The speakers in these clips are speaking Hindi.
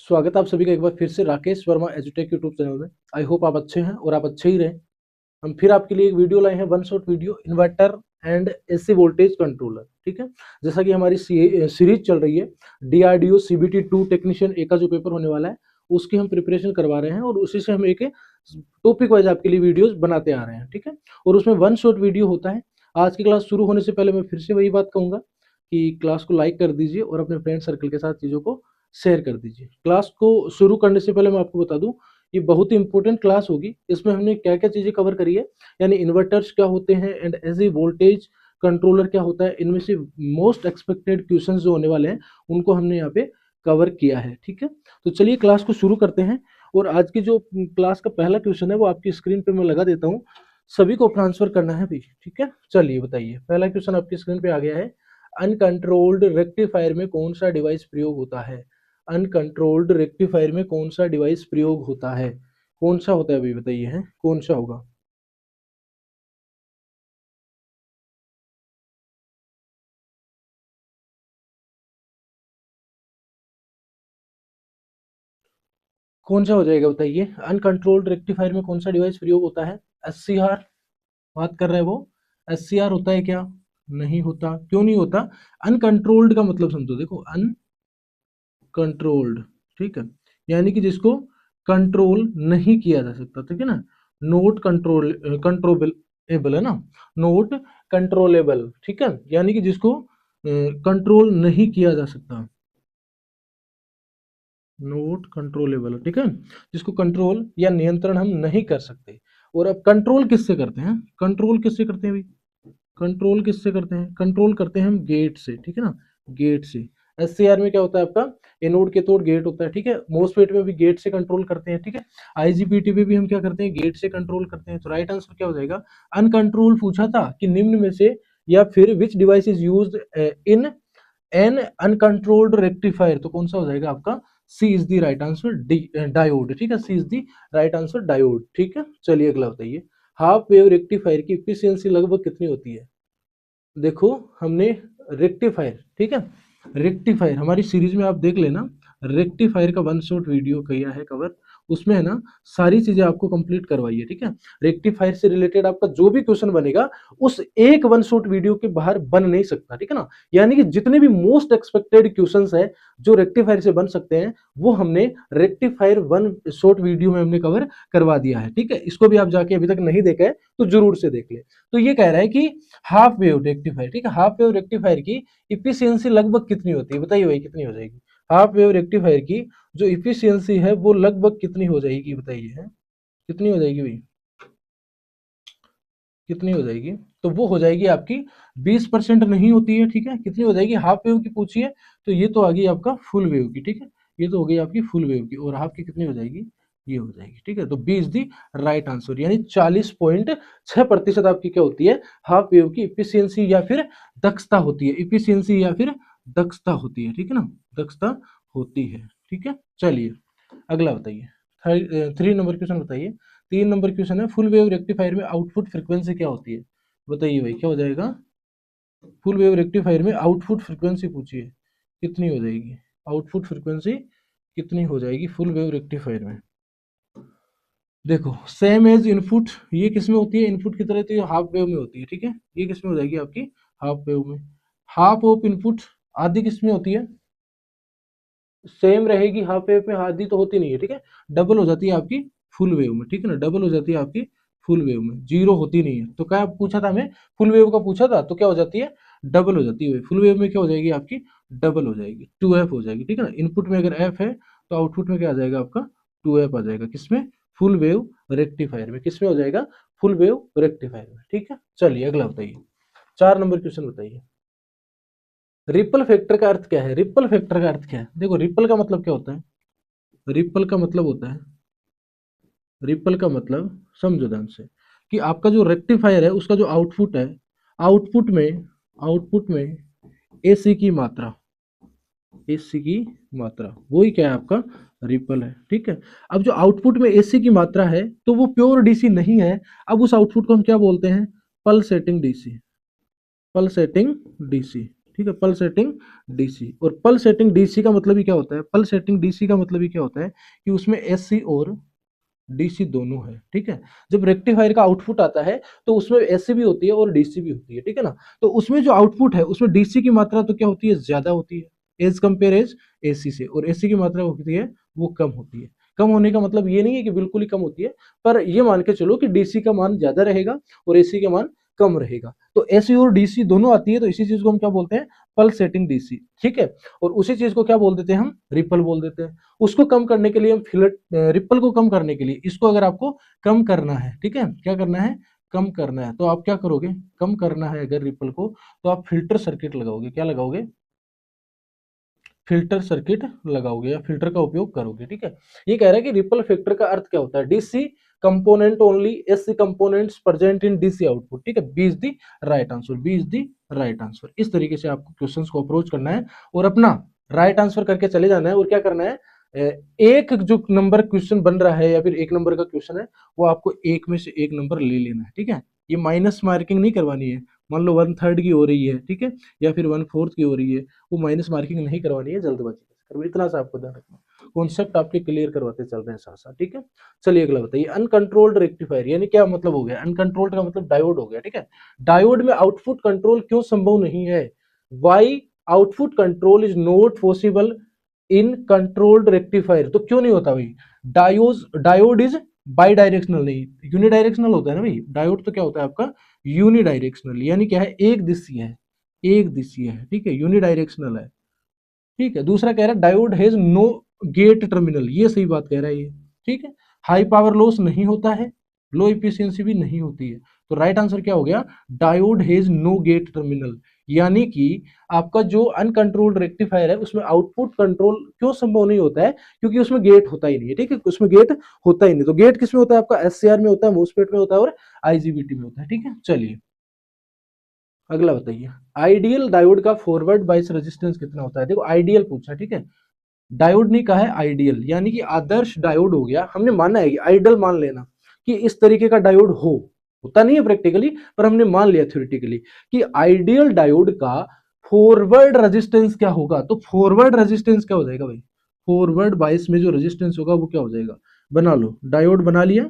स्वागत है आप सभी का एक बार फिर से राकेश वर्मा एजुटेक यूट्यूब चैनल में। आई होप आप अच्छे हैं और आप अच्छे ही रहें। हम फिर आपके लिए एक वीडियो लाए हैं, one shot video, inverter and AC voltage controller. ठीक है, जैसा कि हमारी सीरीज चल रही है डीआरडीओ सीबीटी 2 टेक्नीशियन ए का जो पेपर होने वाला है उसकी हम प्रिपरेशन करवा रहे हैं और उसी से हम एक टॉपिक वाइज आपके लिए वीडियोस बनाते आ रहे हैं। ठीक है, और उसमें वन शॉट वीडियो होता है। आज की क्लास शुरू होने से पहले मैं फिर से वही बात कहूंगा कि क्लास को लाइक कर दीजिए और अपने फ्रेंड सर्कल के साथ चीज़ों को शेयर कर दीजिए। क्लास को शुरू करने से पहले मैं आपको बता दूं, ये बहुत ही इंपॉर्टेंट क्लास होगी। इसमें हमने क्या क्या चीज़ें कवर करी है, यानी इन्वर्टर्स क्या होते हैं एंड एसी वोल्टेज कंट्रोलर क्या होता है, इनमें से मोस्ट एक्सपेक्टेड क्वेश्चंस जो होने वाले हैं उनको हमने यहाँ पे कवर किया है। ठीक है, तो चलिए क्लास को शुरू करते हैं। और आज की जो क्लास का पहला क्वेश्चन है वो आपकी स्क्रीन पे मैं लगा देता हूँ, सभी को ट्रांसफर करना है भी। ठीक है, चलिए बताइए, पहला क्वेश्चन आपकी स्क्रीन पे आ गया है। अनकंट्रोल्ड रेक्टिफायर में कौन सा डिवाइस प्रयोग होता है? अनकंट्रोल्ड रेक्टिफायर में कौन सा डिवाइस प्रयोग होता है? कौन सा होता है अभी बताइए, है कौन सा होगा? कौन सा हो जाएगा बताइए? अनकंट्रोल्ड रेक्टिफायर में कौन सा डिवाइस प्रयोग होता है? एससीआर बात कर रहे हैं वो? एससीआर होता है क्या? नहीं होता। क्यों नहीं होता? अनकंट्रोल्ड का मतलब समझो, देखो अनकंट्रोल्ड, ठीक है, यानी कि जिसको कंट्रोल नहीं किया जा सकता। ठीक है ना, नोट कंट्रोलेबल है ना, नोट कंट्रोलेबल। ठीक है, यानी कि जिसको कंट्रोल नहीं किया जा सकता, नोट कंट्रोलेबल। ठीक है, जिसको कंट्रोल या नियंत्रण हम नहीं कर सकते। और अब कंट्रोल किससे करते हैं? कंट्रोल किससे करते हैं भाई? कंट्रोल किससे करते हैं? कंट्रोल करते हैं हम गेट से। ठीक है ना, गेट से। एससीआर में क्या होता है आपका? एनोड के तोड़ गेट होता है। ठीक है, मोस्टफेट में भी गेट से कंट्रोल करते हैं। ठीक है, आईजीबीटी में भी हम क्या करते हैं? गेट से कंट्रोल करते हैं। तो राइट आंसर क्या हो जाएगा? अनकंट्रोल पूछा था कि निम्न में से या फिर which device is used in an uncontrolled rectifier, तो कौन सा हो जाएगा आपका? C is the right answer, D diode. ठीक है, C is the right answer, diode. ठीक है, चलिए अगला बताइए। हाफ वेव रेक्टिफायर की एफिशिएंसी लगभग कितनी होती है? देखो, हमने रेक्टिफायर, ठीक है, रेक्टिफायर हमारी सीरीज में आप देख लेना, रेक्टिफायर का वन शॉट वीडियो किया है कवर, उसमें है ना सारी चीजें आपको कंप्लीट करवाई है। ठीक है, रेक्टिफायर से रिलेटेड आपका जो भी क्वेश्चन बनेगा उस एक वन शॉट वीडियो के बाहर बन नहीं सकता। ठीक है ना, यानी कि जितने भी मोस्ट एक्सपेक्टेड क्वेश्चंस है जो रेक्टिफायर से बन सकते हैं वो हमने रेक्टिफायर वन शॉट वीडियो में हमने कवर करवा दिया है। ठीक है, इसको भी आप जाके अभी तक नहीं देखा है तो जरूर से देख ले। तो ये कह रहा है कि हाफ वेव रेक्टिफायर, ठीक है, हाफ वेव रेक्टिफायर की इफिशियंसी लगभग कितनी होती है? बताइए भाई, कितनी हो जाएगी? हाफ वेव रेक्टिफायर की जो इफिशियंसी है वो लगभग कितनी हो जाएगी बताइए, है कितनी हो जाएगी भाई? कितनी हो जाएगी? तो वो हो जाएगी आपकी 20% नहीं होती है। ठीक है, कितनी हो जाएगी? हाफ वेव की पूछिए तो ये तो आ गई आपका फुल वेव की। ठीक है, ये तो हो गई आपकी फुल वेव की, और हाफ की कितनी हो जाएगी? ये हो जाएगी। ठीक है, तो 20 दी राइट आंसर, यानी 40.6% आपकी क्या होती है? हाफ वेव की इफिशियंसी या फिर दक्षता होती है। इफिशियंसी या फिर दक्षता होती है। ठीक है ना, दक्षता होती है। ठीक है, चलिए अगला बताइए। 3 नंबर क्वेश्चन बताइए। 3 नंबर क्वेश्चन है, फुल वेव रेक्टिफायर में आउटपुट फ्रीक्वेंसी क्या होती है? बताइए भाई, क्या हो जाएगा? फुल वेव रेक्टिफायर में आउटपुट फ्रीक्वेंसी पूछिए, कितनी हो जाएगी? आउटपुट फ्रीक्वेंसी कितनी हो जाएगी फुल वेव रेक्टिफायर में? देखो, सेम एज इनपुट, ये किस में होती है? इनपुट की तरह, तो ये हाफ वेव में होती है। ठीक है, ये किस में हो जाएगी आपकी? हाफ वेव में। हाफ ऑफ इनपुट आदि किस में होती है? सेम रहेगी हाफ वेव में, आधी तो होती नहीं है। ठीक है, डबल हो जाती है आपकी फुल वेव में। ठीक है ना, डबल हो जाती है आपकी फुल वेव में, जीरो होती नहीं है। तो क्या पूछा था हमें? फुल वेव का पूछा था, तो क्या हो जाती है? डबल हो जाती है। फुल वेव में क्या हो जाएगी आपकी? डबल हो जाएगी, 2f हो जाएगी। ठीक है ना, इनपुट में अगर f है तो आउटपुट में क्या आ जाएगा आपका? 2f आ जाएगा। किसमें? फुल वेव रेक्टिफायर में। किसमें हो जाएगा? फुल वेव रेक्टिफायर में। ठीक है, चलिए अगला बताइए। 4 नंबर क्वेश्चन बताइए। रिपल फैक्टर का अर्थ क्या है? रिपल फैक्टर का अर्थ क्या है? देखो, रिपल का मतलब क्या होता है? रिपल का मतलब होता है, रिपल का मतलब समझो ध्यान से, कि आपका जो रेक्टिफायर है उसका जो आउटपुट है, आउटपुट में एसी की मात्रा, एसी की मात्रा वही क्या है आपका? रिपल है। ठीक है, अब जो आउटपुट में एसी की मात्रा है तो वो प्योर डीसी नहीं है। अब उस आउटपुट को हम क्या बोलते हैं? Pulsating DC, pulsating DC. ठीक है, पल्सेटिंग डीसी। और पल्सेटिंग डीसी का मतलब ही क्या होता है, पल्सेटिंग डीसी का मतलब ही क्या होता है कि उसमें एसी और डीसी दोनों है। ठीक है, जब रेक्टिफायर का आउटपुट आता है तो उसमें एसी भी होती है और डीसी भी होती है। ठीक है ना, तो उसमें जो आउटपुट है उसमें डीसी की मात्रा तो क्या होती है, ज्यादा होती है एज कंपेयर एज एसी से, और एसी की मात्रा होती है वो कम होती है। कम होने का मतलब ये नहीं है कि बिल्कुल ही कम होती है, पर ये मान के चलो कि डीसी का मान ज्यादा रहेगा और एसी का मान कम रहेगा। तो एसी और डीसी दोनों आती है, तो इसी चीज को हम क्या बोलते हैं, पल्सेटिंग डीसी। ठीक है, और उसी चीज को क्या बोल देते हैं, हम रिपल बोल देते हैं। उसको कम करने के लिए हम रिपल को कम करने के लिए, इसको अगर आपको कम करना है, ठीक है, क्या करना है, कम करना है, तो आप क्या करोगे, कम करना है अगर रिपल को, तो आप फिल्टर सर्किट लगाओगे। क्या लगाओगे, फिल्टर सर्किट लगाओगे या फिल्टर का उपयोग करोगे। ठीक है, ये कह रहा है कि रिपल फैक्टर का अर्थ क्या होता है, DC component only, AC components present in DC output. ठीक है, B is the right answer, B is the right answer. इस तरीके से आपको क्वेश्चंस को अप्रोच करना है और अपना राइट आंसर करके चले जाना है। और क्या करना है, एक जो नंबर क्वेश्चन बन रहा है या फिर एक नंबर का क्वेश्चन है, वो आपको एक में से एक नंबर ले लेना है। ठीक है, ये माइनस मार्किंग नहीं करवानी है। मान लो 1/3 की हो रही है, ठीक है, या फिर 1/4 की हो रही है, वो माइनस मार्किंग नहीं करवानी है, जल्दबाजी कर, इतना सा आपको ध्यान रखना। कॉन्सेप्ट आपके क्लियर करवाते चल रहे हैं साथ साथ। ठीक है, चलिए अगला बताइए, अनकंट्रोल्ड रेक्टिफायर यानी क्या मतलब हो गया, अनकंट्रोल्ड का मतलब डायोड हो गया। ठीक है, डायोड में आउटपुट कंट्रोल क्यों संभव नहीं है, why output control is not possible in controlled rectifier. तो क्यों नहीं होता भाई, डायोड इज बाई डायरेक्शनल नहीं, यूनिडायरेक्शनल होता है ना भाई। डायोड तो क्या होता है आपका, यूनिडायरेक्शनल, यानी क्या है, एक दिशीय है, एक दिशीय है। ठीक है, यूनिडायरेक्शनल है। ठीक है, दूसरा कह रहा है diode has know get terminal, ये सही बात कह रहा है ये। ठीक है, हाई पावर लॉस नहीं होता है, लो इफिशियंसी भी नहीं होती है। तो राइट आंसर क्या हो गया, diode has know get terminal. यानी कि आपका जो अनकंट्रोल्ड रेक्टिफायर है उसमें आउटपुट कंट्रोल क्यों संभव नहीं होता है, क्योंकि उसमें गेट होता ही नहीं है। ठीक है, उसमें गेट होता ही नहीं। तो गेट किसमें होता है, आपका एससीआर में होता है, मोस्फेट में होता है और आईजीबीटी में होता है। ठीक है, चलिए अगला बताइए, आइडियल डायोड का फॉरवर्ड बायस रेजिस्टेंस कितना होता है। देखो आइडियल पूछा, ठीक है, डायोड नहीं कहा है, आइडियल, यानी कि आदर्श डायोड हो गया। हमने माना है कि आइडियल मान लेना कि इस तरीके का डायोड हो, होता नहीं है प्रैक्टिकली, पर हमने मान लिया थ्योरेटिकली कि आइडियल डायोड का फॉरवर्ड रेजिस्टेंस क्या होगा। तो फॉरवर्ड रेजिस्टेंस क्या हो जाएगा भाई, फॉरवर्ड बायस में जो रेजिस्टेंस होगा वो क्या हो जाएगा, बना लो, डायोड बना लिया।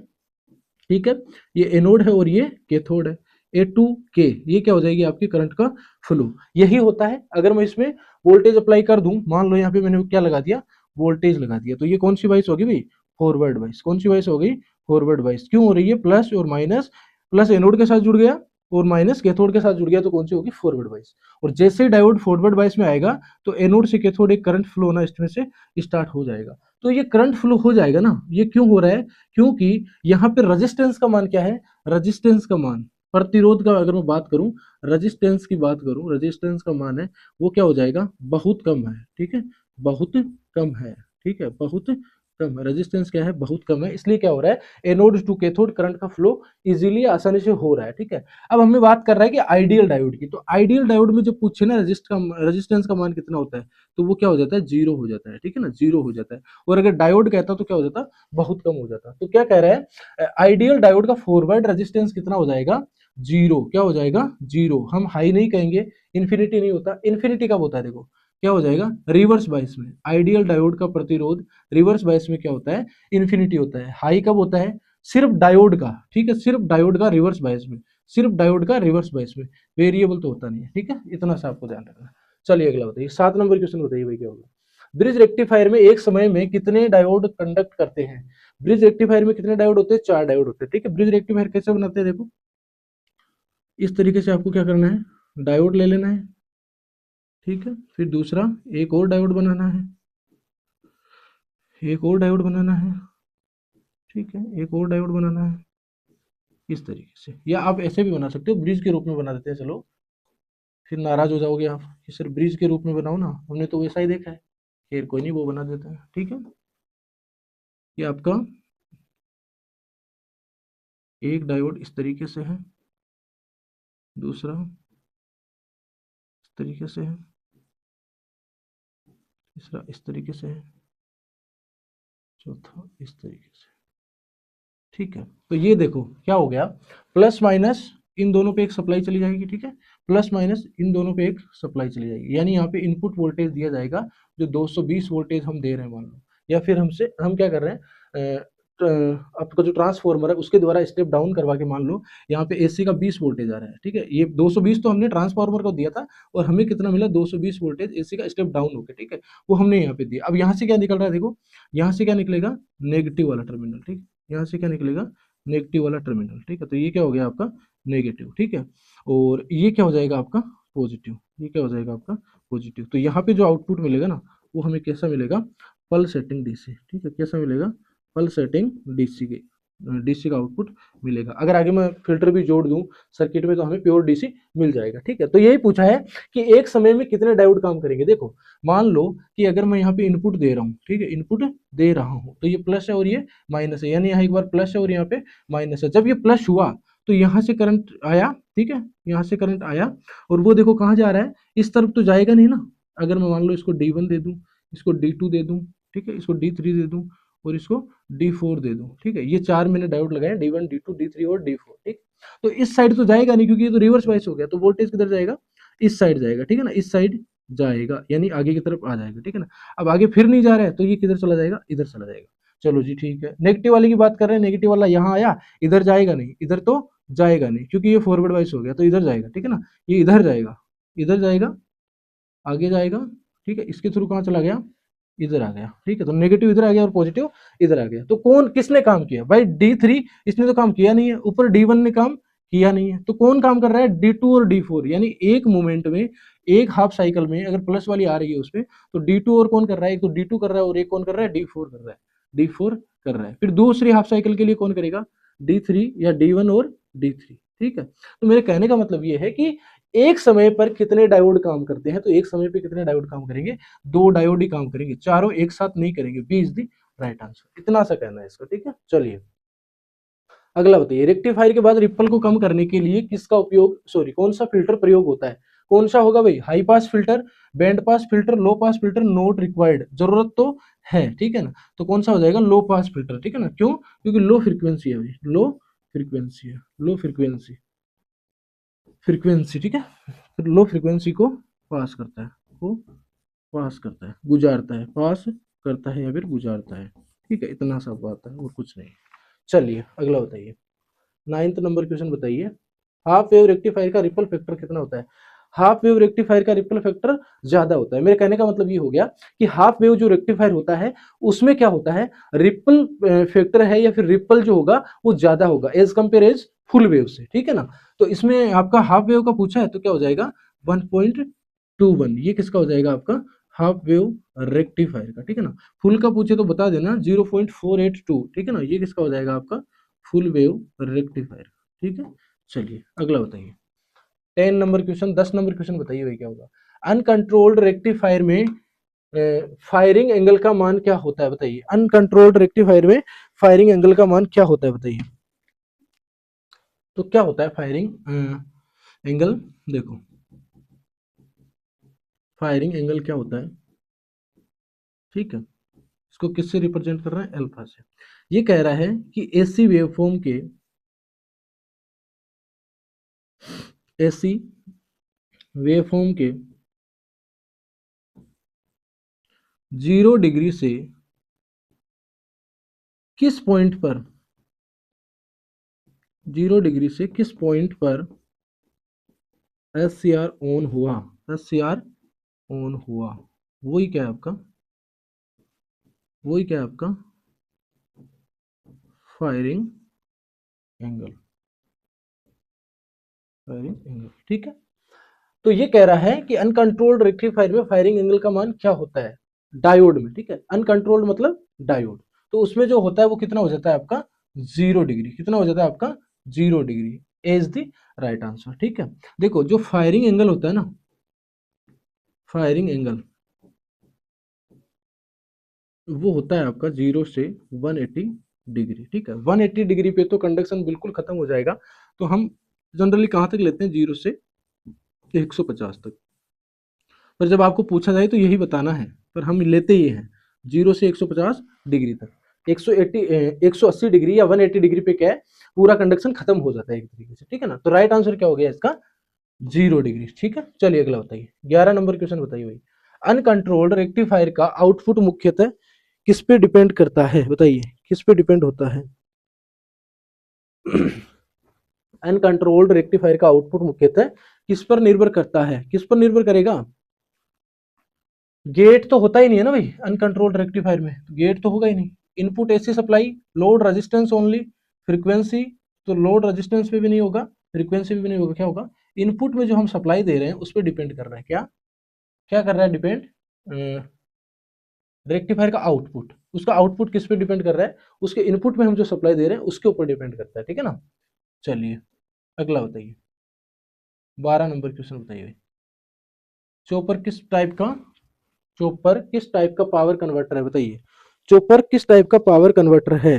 ठीक है, ये एनोड है और ये कैथोड है, ए टू के, ये क्या हो जाएगी आपकी करंट का फ्लो। यही होता है, अगर मैं इसमें वोल्टेज अप्लाई कर दूं, मान लो यहाँ पे मैंने क्या लगा दिया, वोल्टेज लगा दिया, तो ये कौन सी वाइस होगी भाई, फॉरवर्ड वाइस। कौन सी वाइस हो गई, फॉरवर्ड वाइस। क्यों हो रही है, प्लस और माइनस, प्लस एनोड के साथ जुड़ गया और माइनस कैथोड के साथ जुड़ गया, तो कौन सी होगी, फॉरवर्ड वाइस। और जैसे ही डायोड फॉरवर्ड वाइस में आएगा तो एनोड से कैथोड एक करंट फ्लो होना इसमें से स्टार्ट हो जाएगा। तो ये करंट फ्लो हो जाएगा ना, ये क्यों हो रहा है, क्योंकि यहाँ पे रेजिस्टेंस का मान क्या है, रेजिस्टेंस का मान, प्रतिरोध का अगर मैं बात करूं, रेजिस्टेंस की बात करूं, रेजिस्टेंस का मान है वो क्या हो जाएगा, बहुत कम है। ठीक है, बहुत कम है। ठीक है, बहुत कम है, रेजिस्टेंस क्या है, बहुत कम है, इसलिए क्या हो रहा है, एनोड टू कैथोड करंट का फ्लो इजीली आसानी से हो रहा है। ठीक है, अब हमें बात कर रहा है कि आइडियल डायोड की, तो आइडियल डायोड में जब पूछे ना रेजिस्टेंस का मान कितना होता है, तो वो क्या हो जाता है, जीरो हो जाता है। ठीक है ना, जीरो हो जाता है। और अगर डायोड कहता तो क्या हो जाता, बहुत कम हो जाता। तो क्या कह रहा है, आइडियल डायोड का फॉरवर्ड रेजिस्टेंस कितना हो जाएगा, जीरो। क्या हो जाएगा, जीरो। हम हाई नहीं कहेंगे, इन्फिनिटी नहीं होता, इन्फिनिटी कब होता है, देखो क्या हो जाएगा, रिवर्स बायस में। आइडियल डायोड का प्रतिरोध रिवर्स बायस में क्या होता है, इन्फिनिटी होता है। हाई कब होता है, सिर्फ डायोड का, ठीक है, सिर्फ डायोड का रिवर्स बायस में, सिर्फ डायोड का रिवर्स बायस में, वेरिएबल तो होता नहीं है। ठीक है, इतना सा आपको ध्यान रखना। चलिए अगला बताइए, 7 नंबर क्वेश्चन बताइए भाई, क्या होगा, ब्रिज रेक्टिफायर में एक समय में कितने डायोड कंडक्ट करते हैं। ब्रिज रेक्टिफायर में कितने डायोड होते हैं, 4 डायोड होते हैं। ठीक है, ब्रिज रेक्टिफायर कैसे बनाते हैं, देखो इस तरीके से आपको क्या करना है, डायोड ले लेना है। ठीक है, फिर दूसरा एक और डायोड बनाना है, एक और डायोड बनाना है। ठीक है, एक और डायोड बनाना है, इस तरीके से। या आप ऐसे भी बना सकते हो, ब्रिज के रूप में बना देते हैं, चलो फिर नाराज हो जाओगे आप कि सर ब्रिज के रूप में बनाओ ना, हमने तो वैसा ही देखा है। फिर कोई नहीं, वो बना देता है। ठीक है, ये आपका एक डायोड इस तरीके से है, दूसरा इस तरीके से है, तीसरा इस तरीके से है, चौथा इस तरीके से। ठीक है, तो ये देखो क्या हो गया, प्लस माइनस इन दोनों पे एक सप्लाई चली जाएगी। ठीक है, प्लस माइनस इन दोनों पे एक सप्लाई चली जाएगी, यानी यहाँ पे इनपुट वोल्टेज दिया जाएगा जो 220 वोल्टेज हम दे रहे हैं मान लो, या फिर हम क्या कर रहे हैं, आपका जो ट्रांसफॉर्मर है उसके द्वारा स्टेप डाउन करवा के मान लो यहाँ पे एसी का 20 वोल्टेज आ रहा है, ठीक है, ये 220 तो हमने ट्रांसफार्मर को दिया था और हमें कितना मिला 220 वोल्टेज एसी का स्टेप डाउन होकर, ठीक है, वो हमने यहाँ पे दिया। अब यहाँ से क्या निकल रहा है, देखो यहाँ से क्या निकलेगा, नेगेटिव वाला टर्मिनल, ठीक, यहाँ से क्या निकलेगा, नेगेटिव वाला टर्मिनल, ठीक है, तो ये क्या हो गया आपका नेगेटिव, ठीक है, और ये क्या हो जाएगा आपका पॉजिटिव, ये क्या हो जाएगा आपका पॉजिटिव। तो यहाँ पे जो आउटपुट मिलेगा ना वो हमें कैसा मिलेगा, पल्सेटिंग डीसी, ठीक है, कैसा मिलेगा, पल्सेटिंग डीसी का आउटपुट मिलेगा। अगर आगे मैं फिल्टर भी जोड़ दूं सर्किट में तो हमें प्योर डीसी मिल जाएगा, ठीक है। तो यही पूछा है कि एक समय में कितने डायोड काम करेंगे। देखो मान लो कि अगर मैं यहाँ पे इनपुट दे रहा हूँ, ठीक है, इनपुट दे रहा हूँ तो ये प्लस है और ये माइनस है, यानी यहाँ एक बार प्लस है और यहाँ पे माइनस है। जब ये प्लस हुआ तो यहाँ से करंट आया, ठीक है, यहाँ से करंट आया और वो देखो कहाँ जा रहा है, इस तरफ तो जाएगा नहीं ना। अगर मैं मान लो इसको D1 दे दूं, इसको D2 दे दूं, ठीक है, इसको D3 दे दूं और इसको D4 दे दूं, ठीक है, ये 4 मैंने डायोड लगाए D1 D2 D3 और D4, ठीक। तो इस साइड तो जाएगा नहीं क्योंकि ये तो रिवर्स वाइस हो गया, तो वोल्टेज किधर जाएगा, इस साइड जाएगा, ठीक है ना, इस साइड जाएगा यानी आगे की तरफ आ जाएगा, ठीक है ना। अब आगे फिर नहीं जा रहा है तो ये किधर चला जाएगा, इधर चला जाएगा। चलो जी ठीक है, नेगेटिव वाले की बात कर रहे हैं, नेगेटिव वाला यहाँ आया, इधर जाएगा नहीं, इधर तो जाएगा नहीं क्योंकि ये फॉरवर्ड वाइस हो गया तो इधर जाएगा, ठीक है ना, ये इधर जाएगा, इधर जाएगा, आगे जाएगा, ठीक है, इसके थ्रू कहाँ चला गया, इधर आ गया, ठीक है। तो नेगेटिव इधर आ गया और पॉजिटिव इधर आ गया। तो कौन किसने काम किया भाई, D3 इसने तो काम किया नहीं है, ऊपर D1 ने काम किया नहीं है, तो कौन काम कर रहा है, D2 और D4, यानी एक मोमेंट में एक हाफ साइकिल में अगर प्लस वाली आ रही है उसमें तो D2 और कौन कर रहा है, एक तो D2 कर रहा है और एक कौन कर रहा है, D4 कर रहा है, D4 कर रहा है। फिर दूसरी हाफ साइकिल के लिए कौन करेगा, D3 या D1 और D3, ठीक है। तो मेरे कहने का मतलब ये है कि एक समय पर कितने डायोड काम करते हैं, तो एक समय पर कितने डायोड काम करेंगे, 2 डायोड ही काम करेंगे, चारों एक साथ नहीं करेंगे। B is the right answer, इतना सा कहना है इसका, ठीक है। चलिए अगला बताइए, रेक्टिफायर के बाद रिपल को कम करने के लिए किसका उपयोग, सॉरी कौन सा फिल्टर प्रयोग होता है, कौन सा होगा भाई, high pass filter, band pass filter, low pass filter, not required, जरूरत तो है, ठीक है ना, तो कौन सा हो जाएगा, लो पास फिल्टर, ठीक है ना, क्यों, क्योंकि लो फ्रीक्वेंसी है भाई, लो फ्रीक्वेंसी है, लो फ्रीक्वेंसी, ठीक है, फिर लो फ्रीक्वेंसी को पास करता है, को पास करता है, गुजारता है, पास करता है या फिर गुजारता है, ठीक है, इतना सा बात है और कुछ नहीं। चलिए अगला बताइए, 9th नंबर क्वेश्चन बताइए, हाफ वेव रेक्टिफायर का रिपल फैक्टर कितना होता है। हाफ वेव रेक्टिफायर का रिपल फैक्टर ज्यादा होता है। मेरे कहने का मतलब ये हो गया कि हाफ वेव जो रेक्टिफायर होता है उसमें क्या होता है, रिपल फैक्टर है या फिर रिपल जो होगा वो ज्यादा होगा as compare as full wave से, ठीक है ना। तो इसमें आपका हाफ वेव का पूछा है तो क्या हो जाएगा 1.21, ये किसका हो जाएगा आपका हाफ वेव रेक्टिफायर का, ठीक है ना। फुल का पूछे तो बता देना 0.482, ठीक है ना, ये किसका हो जाएगा आपका फुल वेव रेक्टिफायर, ठीक है। चलिए अगला बताइए, 10 नंबर क्वेश्चन, 10 नंबर क्वेश्चन बताइए भाई क्या होगा। अनकंट्रोल्ड रेक्टिफायर में फायरिंग एंगल का मान क्या होता है बताइए, अनकंट्रोल्ड रेक्टिफायर में फायरिंग एंगल का मान क्या होता है बताइए। तो क्या होता है फायरिंग एंगल, देखो फायरिंग एंगल क्या होता है, ठीक है, इसको किससे रिप्रेजेंट कर रहा है, अल्फा से। ये कह रहा है कि एसी वेवफॉर्म के, एसी वेवफॉर्म के 0 डिग्री से किस पॉइंट पर, 0 डिग्री से किस पॉइंट पर SCR ऑन हुआ, SCR ऑन हुआ, वही क्या है आपका, वही क्या है आपका फायरिंग एंगल, फायरिंग एंगल, ठीक है। तो ये कह रहा है कि अनकंट्रोल्ड रेक्टिफायर में फायरिंग एंगल का मान क्या होता है डायोड में, ठीक है, अनकंट्रोल्ड मतलब डायोड, तो उसमें जो होता है वो कितना हो जाता है आपका 0 डिग्री, कितना हो जाता है आपका 0 degree is the right answer, ठीक है। देखो जो फायरिंग एंगल होता है ना, फायरिंग एंगल वो होता है आपका 0 से 180 डिग्री, ठीक है, 180 डिग्री पे तो कंडक्शन बिल्कुल खत्म हो जाएगा, तो हम जनरली कहाँ तक लेते हैं 0 से 150 तक, पर जब आपको पूछा जाए तो यही बताना है, पर हम लेते ही हैं 0 से 150 डिग्री तक, 180 180 डिग्री या 180 डिग्री पे क्या है पूरा कंडक्शन खत्म हो जाता है एक तरीके से, ठीक है ना। तो राइट आंसर क्या हो गया इसका 0 डिग्री, ठीक है। चलिए अगला बताइए, 11 नंबर क्वेश्चन बताइए भाई। अनकंट्रोल्ड रेक्टिफायर का आउटपुट मुख्यतः किस पे डिपेंड करता है, बताइए किस पे डिपेंड होता है। अनकंट्रोल्ड रेक्टिफायर का आउटपुट मुख्यतः किस पर निर्भर करता है, किस पर निर्भर करेगा। गेट तो होता ही नहीं है ना भाई अनकंट्रोल्ड रेक्टिफायर में, गेट तो होगा ही नहीं। Input AC supply, load resistance only, frequency, तो लोड रेजिस्टेंस पे भी नहीं होगा, फ्रीक्वेंसी पे भी नहीं होगा, क्या होगा, इनपुट में जो हम सप्लाई दे रहे हैं उस पर डिपेंड कर रहा है, क्या क्या कर रहा है डिपेंड, रेक्टिफायर का आउटपुट, उसका आउटपुट किस पे डिपेंड कर रहा है, उसके इनपुट में हम जो सप्लाई दे रहे हैं उसके ऊपर डिपेंड करता है, ठीक है ना। चलिए अगला बताइए, 12 नंबर क्वेश्चन बताइए भाई। चॉपर किस टाइप का, चॉपर किस टाइप का पावर कन्वर्टर है, बताइए चॉपर किस टाइप का पावर कन्वर्टर है,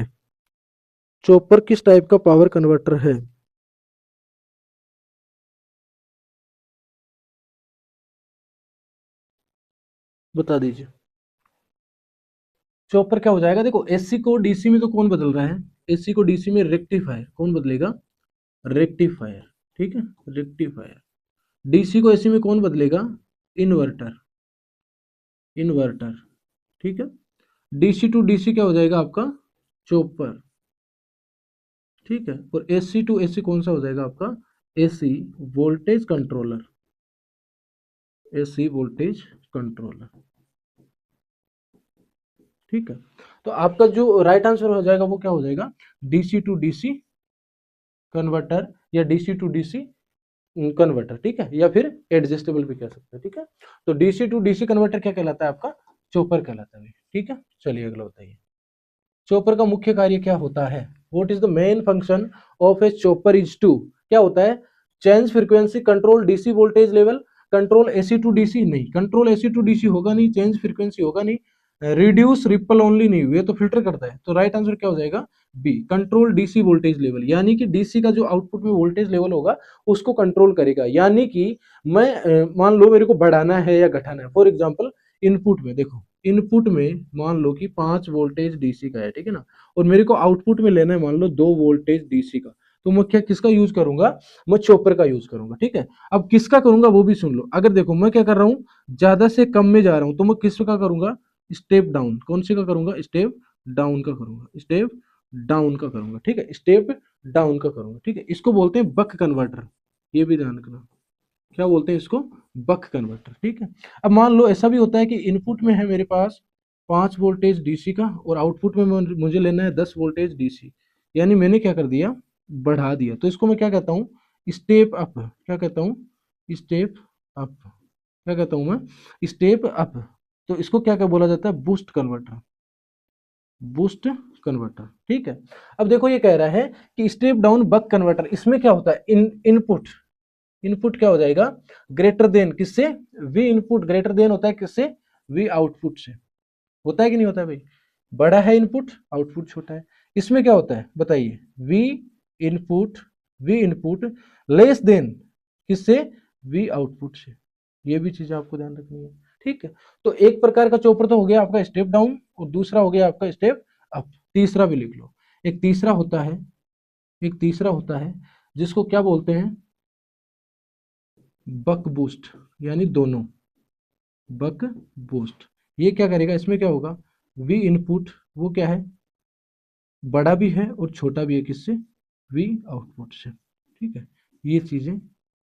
चॉपर किस टाइप का पावर कन्वर्टर है। बता दीजिए। चॉपर क्या हो जाएगा, देखो एसी को डीसी में तो कौन बदल रहा है, एसी को डीसी में रेक्टिफायर कौन बदलेगा, रेक्टिफायर, ठीक है, रेक्टिफायर। डीसी को एसी में कौन बदलेगा, इन्वर्टर, इन्वर्टर, ठीक है। डीसी टू डीसी क्या हो जाएगा आपका, चॉपर, ठीक है। और एसी टू एसी कौन सा हो जाएगा आपका, AC voltage controller, AC voltage controller, ठीक है। तो आपका जो राइट आंसर हो जाएगा वो क्या हो जाएगा, डीसी टू डीसी कन्वर्टर या डीसी टू डीसी कन्वर्टर, ठीक है, या फिर एडजस्टेबल भी कह सकते हैं, ठीक है। तो डीसी टू डीसी कन्वर्टर क्या कहलाता है आपका, चॉपर कहलाता है, ठीक है। चलिए अगला बताइए, चॉपर का मुख्य कार्य क्या होता है, what is the main function of a chopper is to, क्या होता है, change frequency, control DC voltage level, control AC to DC, नहीं कंट्रोल एसी टू डीसी होगा नहीं, चेंज फ्रीक्वेंसी होगा नहीं, रिड्यूस रिपल ओनली नहीं, ये तो फिल्टर करता है, तो राइट आंसर क्या हो जाएगा, B control DC voltage level, यानी कि डीसी का जो आउटपुट में वोल्टेज लेवल होगा उसको कंट्रोल करेगा, यानी कि मैं मान लो मेरे को बढ़ाना है या घटाना है, फॉर एग्जांपल इनपुट में देखो, इनपुट में मान लो कि 5 वोल्टेज डीसी का है, ठीक है ना, और मेरे को आउटपुट में लेना है मान लो 2 वोल्टेज डीसी का, तो मैं क्या किसका यूज करूंगा, मैं चॉपर का यूज करूंगा, ठीक है। अब किसका करूंगा वो भी सुन लो, अगर देखो मैं क्या कर रहा हूँ, ज्यादा से कम में जा रहा हूँ तो मैं किसका करूंगा, स्टेप डाउन, कौन से का करूंगा, स्टेप डाउन का करूंगा, स्टेप डाउन का करूंगा, ठीक है, स्टेप डाउन का करूंगा, ठीक है। इसको बोलते हैं बक कन्वर्टर, ये भी ध्यान रखना, क्या बोलते हैं इसको, बक कन्वर्टर, ठीक है। अब मान लो ऐसा भी होता है कि इनपुट में है मेरे पास 5 वोल्टेज डीसी का और आउटपुट में मुझे लेना है 10 वोल्टेज डीसी, यानी मैंने क्या कर दिया, बढ़ा दिया, तो इसको मैं क्या कहता हूँ, स्टेप अप, क्या कहता हूँ, स्टेप अप, क्या कहता हूँ मैं, स्टेप अप। तो इसको क्या क्या बोला जाता है, बूस्ट कन्वर्टर, बूस्ट कन्वर्टर, ठीक है। अब देखो ये कह रहा है कि स्टेप डाउन बक कन्वर्टर, इसमें क्या होता है, इनपुट, इनपुट क्या हो जाएगा, ग्रेटर देन किससे, वी इनपुट ग्रेटर देन होता है किससे, वी आउटपुट से, होता है कि नहीं होता है भाई, बड़ा है इनपुट आउटपुट छोटा है, इसमें क्या होता है बताइए, we input, we input less than किससे, वी आउटपुट से, ये भी चीज आपको ध्यान रखनी है, ठीक है। तो एक प्रकार का चॉपर तो हो गया आपका स्टेप डाउन और दूसरा हो गया आपका स्टेप अप, तीसरा भी लिख लो, एक तीसरा होता है, एक तीसरा होता है जिसको क्या बोलते हैं, बक बूस्ट, यानी दोनों, बक बूस्ट, ये क्या करेगा, इसमें क्या होगा, वी इनपुट वो क्या है, बड़ा भी है और छोटा भी है किससे, वी आउटपुट से, ठीक है। ये चीजें,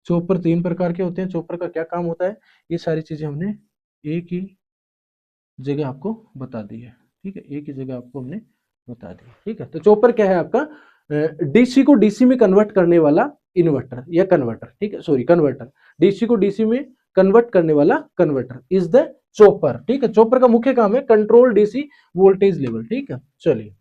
चॉपर 3 प्रकार के होते हैं, चॉपर का क्या काम होता है, ये सारी चीजें हमने एक ही जगह आपको बता दी है, ठीक है, एक ही जगह आपको हमने बता दी, ठीक है। तो चॉपर क्या है आपका, डीसी को डीसी में कन्वर्ट करने वाला इन्वर्टर या कन्वर्टर, ठीक है, सॉरी कन्वर्टर, डीसी को डीसी में कन्वर्ट करने वाला कन्वर्टर इज द चॉपर, ठीक है। चॉपर का मुख्य काम है कंट्रोल डीसी वोल्टेज लेवल, ठीक है। चलिए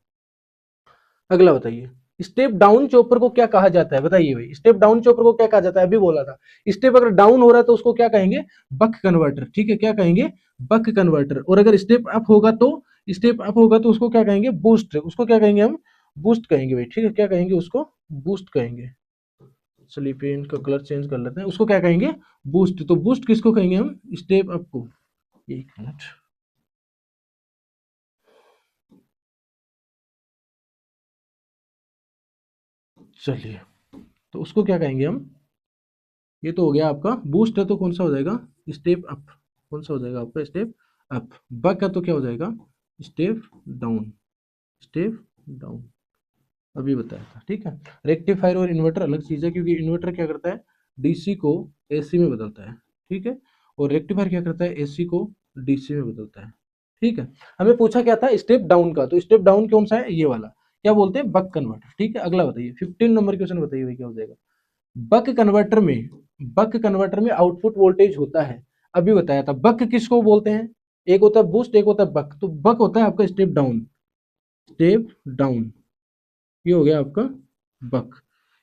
अगला बताइए, स्टेप डाउन चॉपर को क्या कहा जाता है, बताइए भाई, स्टेप डाउन चॉपर को क्या कहा जाता है, अभी बोला था, स्टेप अगर डाउन हो रहा है तो उसको क्या कहेंगे, बक कन्वर्टर, ठीक है, क्या कहेंगे, बक कन्वर्टर, और अगर स्टेप अप होगा तो, स्टेप अप होगा तो उसको क्या कहेंगे, बूस्ट, उसको क्या कहेंगे हम, बूस्ट कहेंगे भाई, ठीक है, क्या कहेंगे उसको, बूस्ट कहेंगे। चलिए पेन का कलर चेंज कर लेते हैं, उसको क्या कहेंगे, बूस्ट, तो बूस्ट किसको कहेंगे हम, स्टेप अप को, एक मिनट, चलिए, तो उसको क्या कहेंगे हम, ये तो हो गया आपका बूस्ट है, तो कौन सा हो जाएगा, स्टेप अप। कौन सा हो जाएगा आपका, स्टेप अप। बक है तो क्या हो जाएगा, स्टेप डाउन। स्टेप डाउन अभी बताया था, ठीक है। रेक्टिफायर और इन्वर्टर अलग चीज है, क्योंकि इन्वर्टर क्या करता है, डीसी को एसी में बदलता है, ठीक है। और रेक्टिफायर क्या करता है, एसी को डीसी में बदलता है, ठीक है। हमें पूछा क्या था, स्टेप डाउन का, तो स्टेप डाउन कौन सा है, ये वाला, क्या बोलते हैं, बक कन्वर्टर, ठीक है। अगला बताइए 15 नंबर क्वेश्चन बताइए भाई क्या हो जाएगा। बक कन्वर्टर में, बक कन्वर्टर में आउटपुट वोल्टेज होता है, अभी बताया था। बक किसको बोलते हैं, एक होता है बूस्ट, एक होता है बक। तो बक होता है आपका स्टेप डाउन, स्टेप डाउन, ये हो गया आपका बक।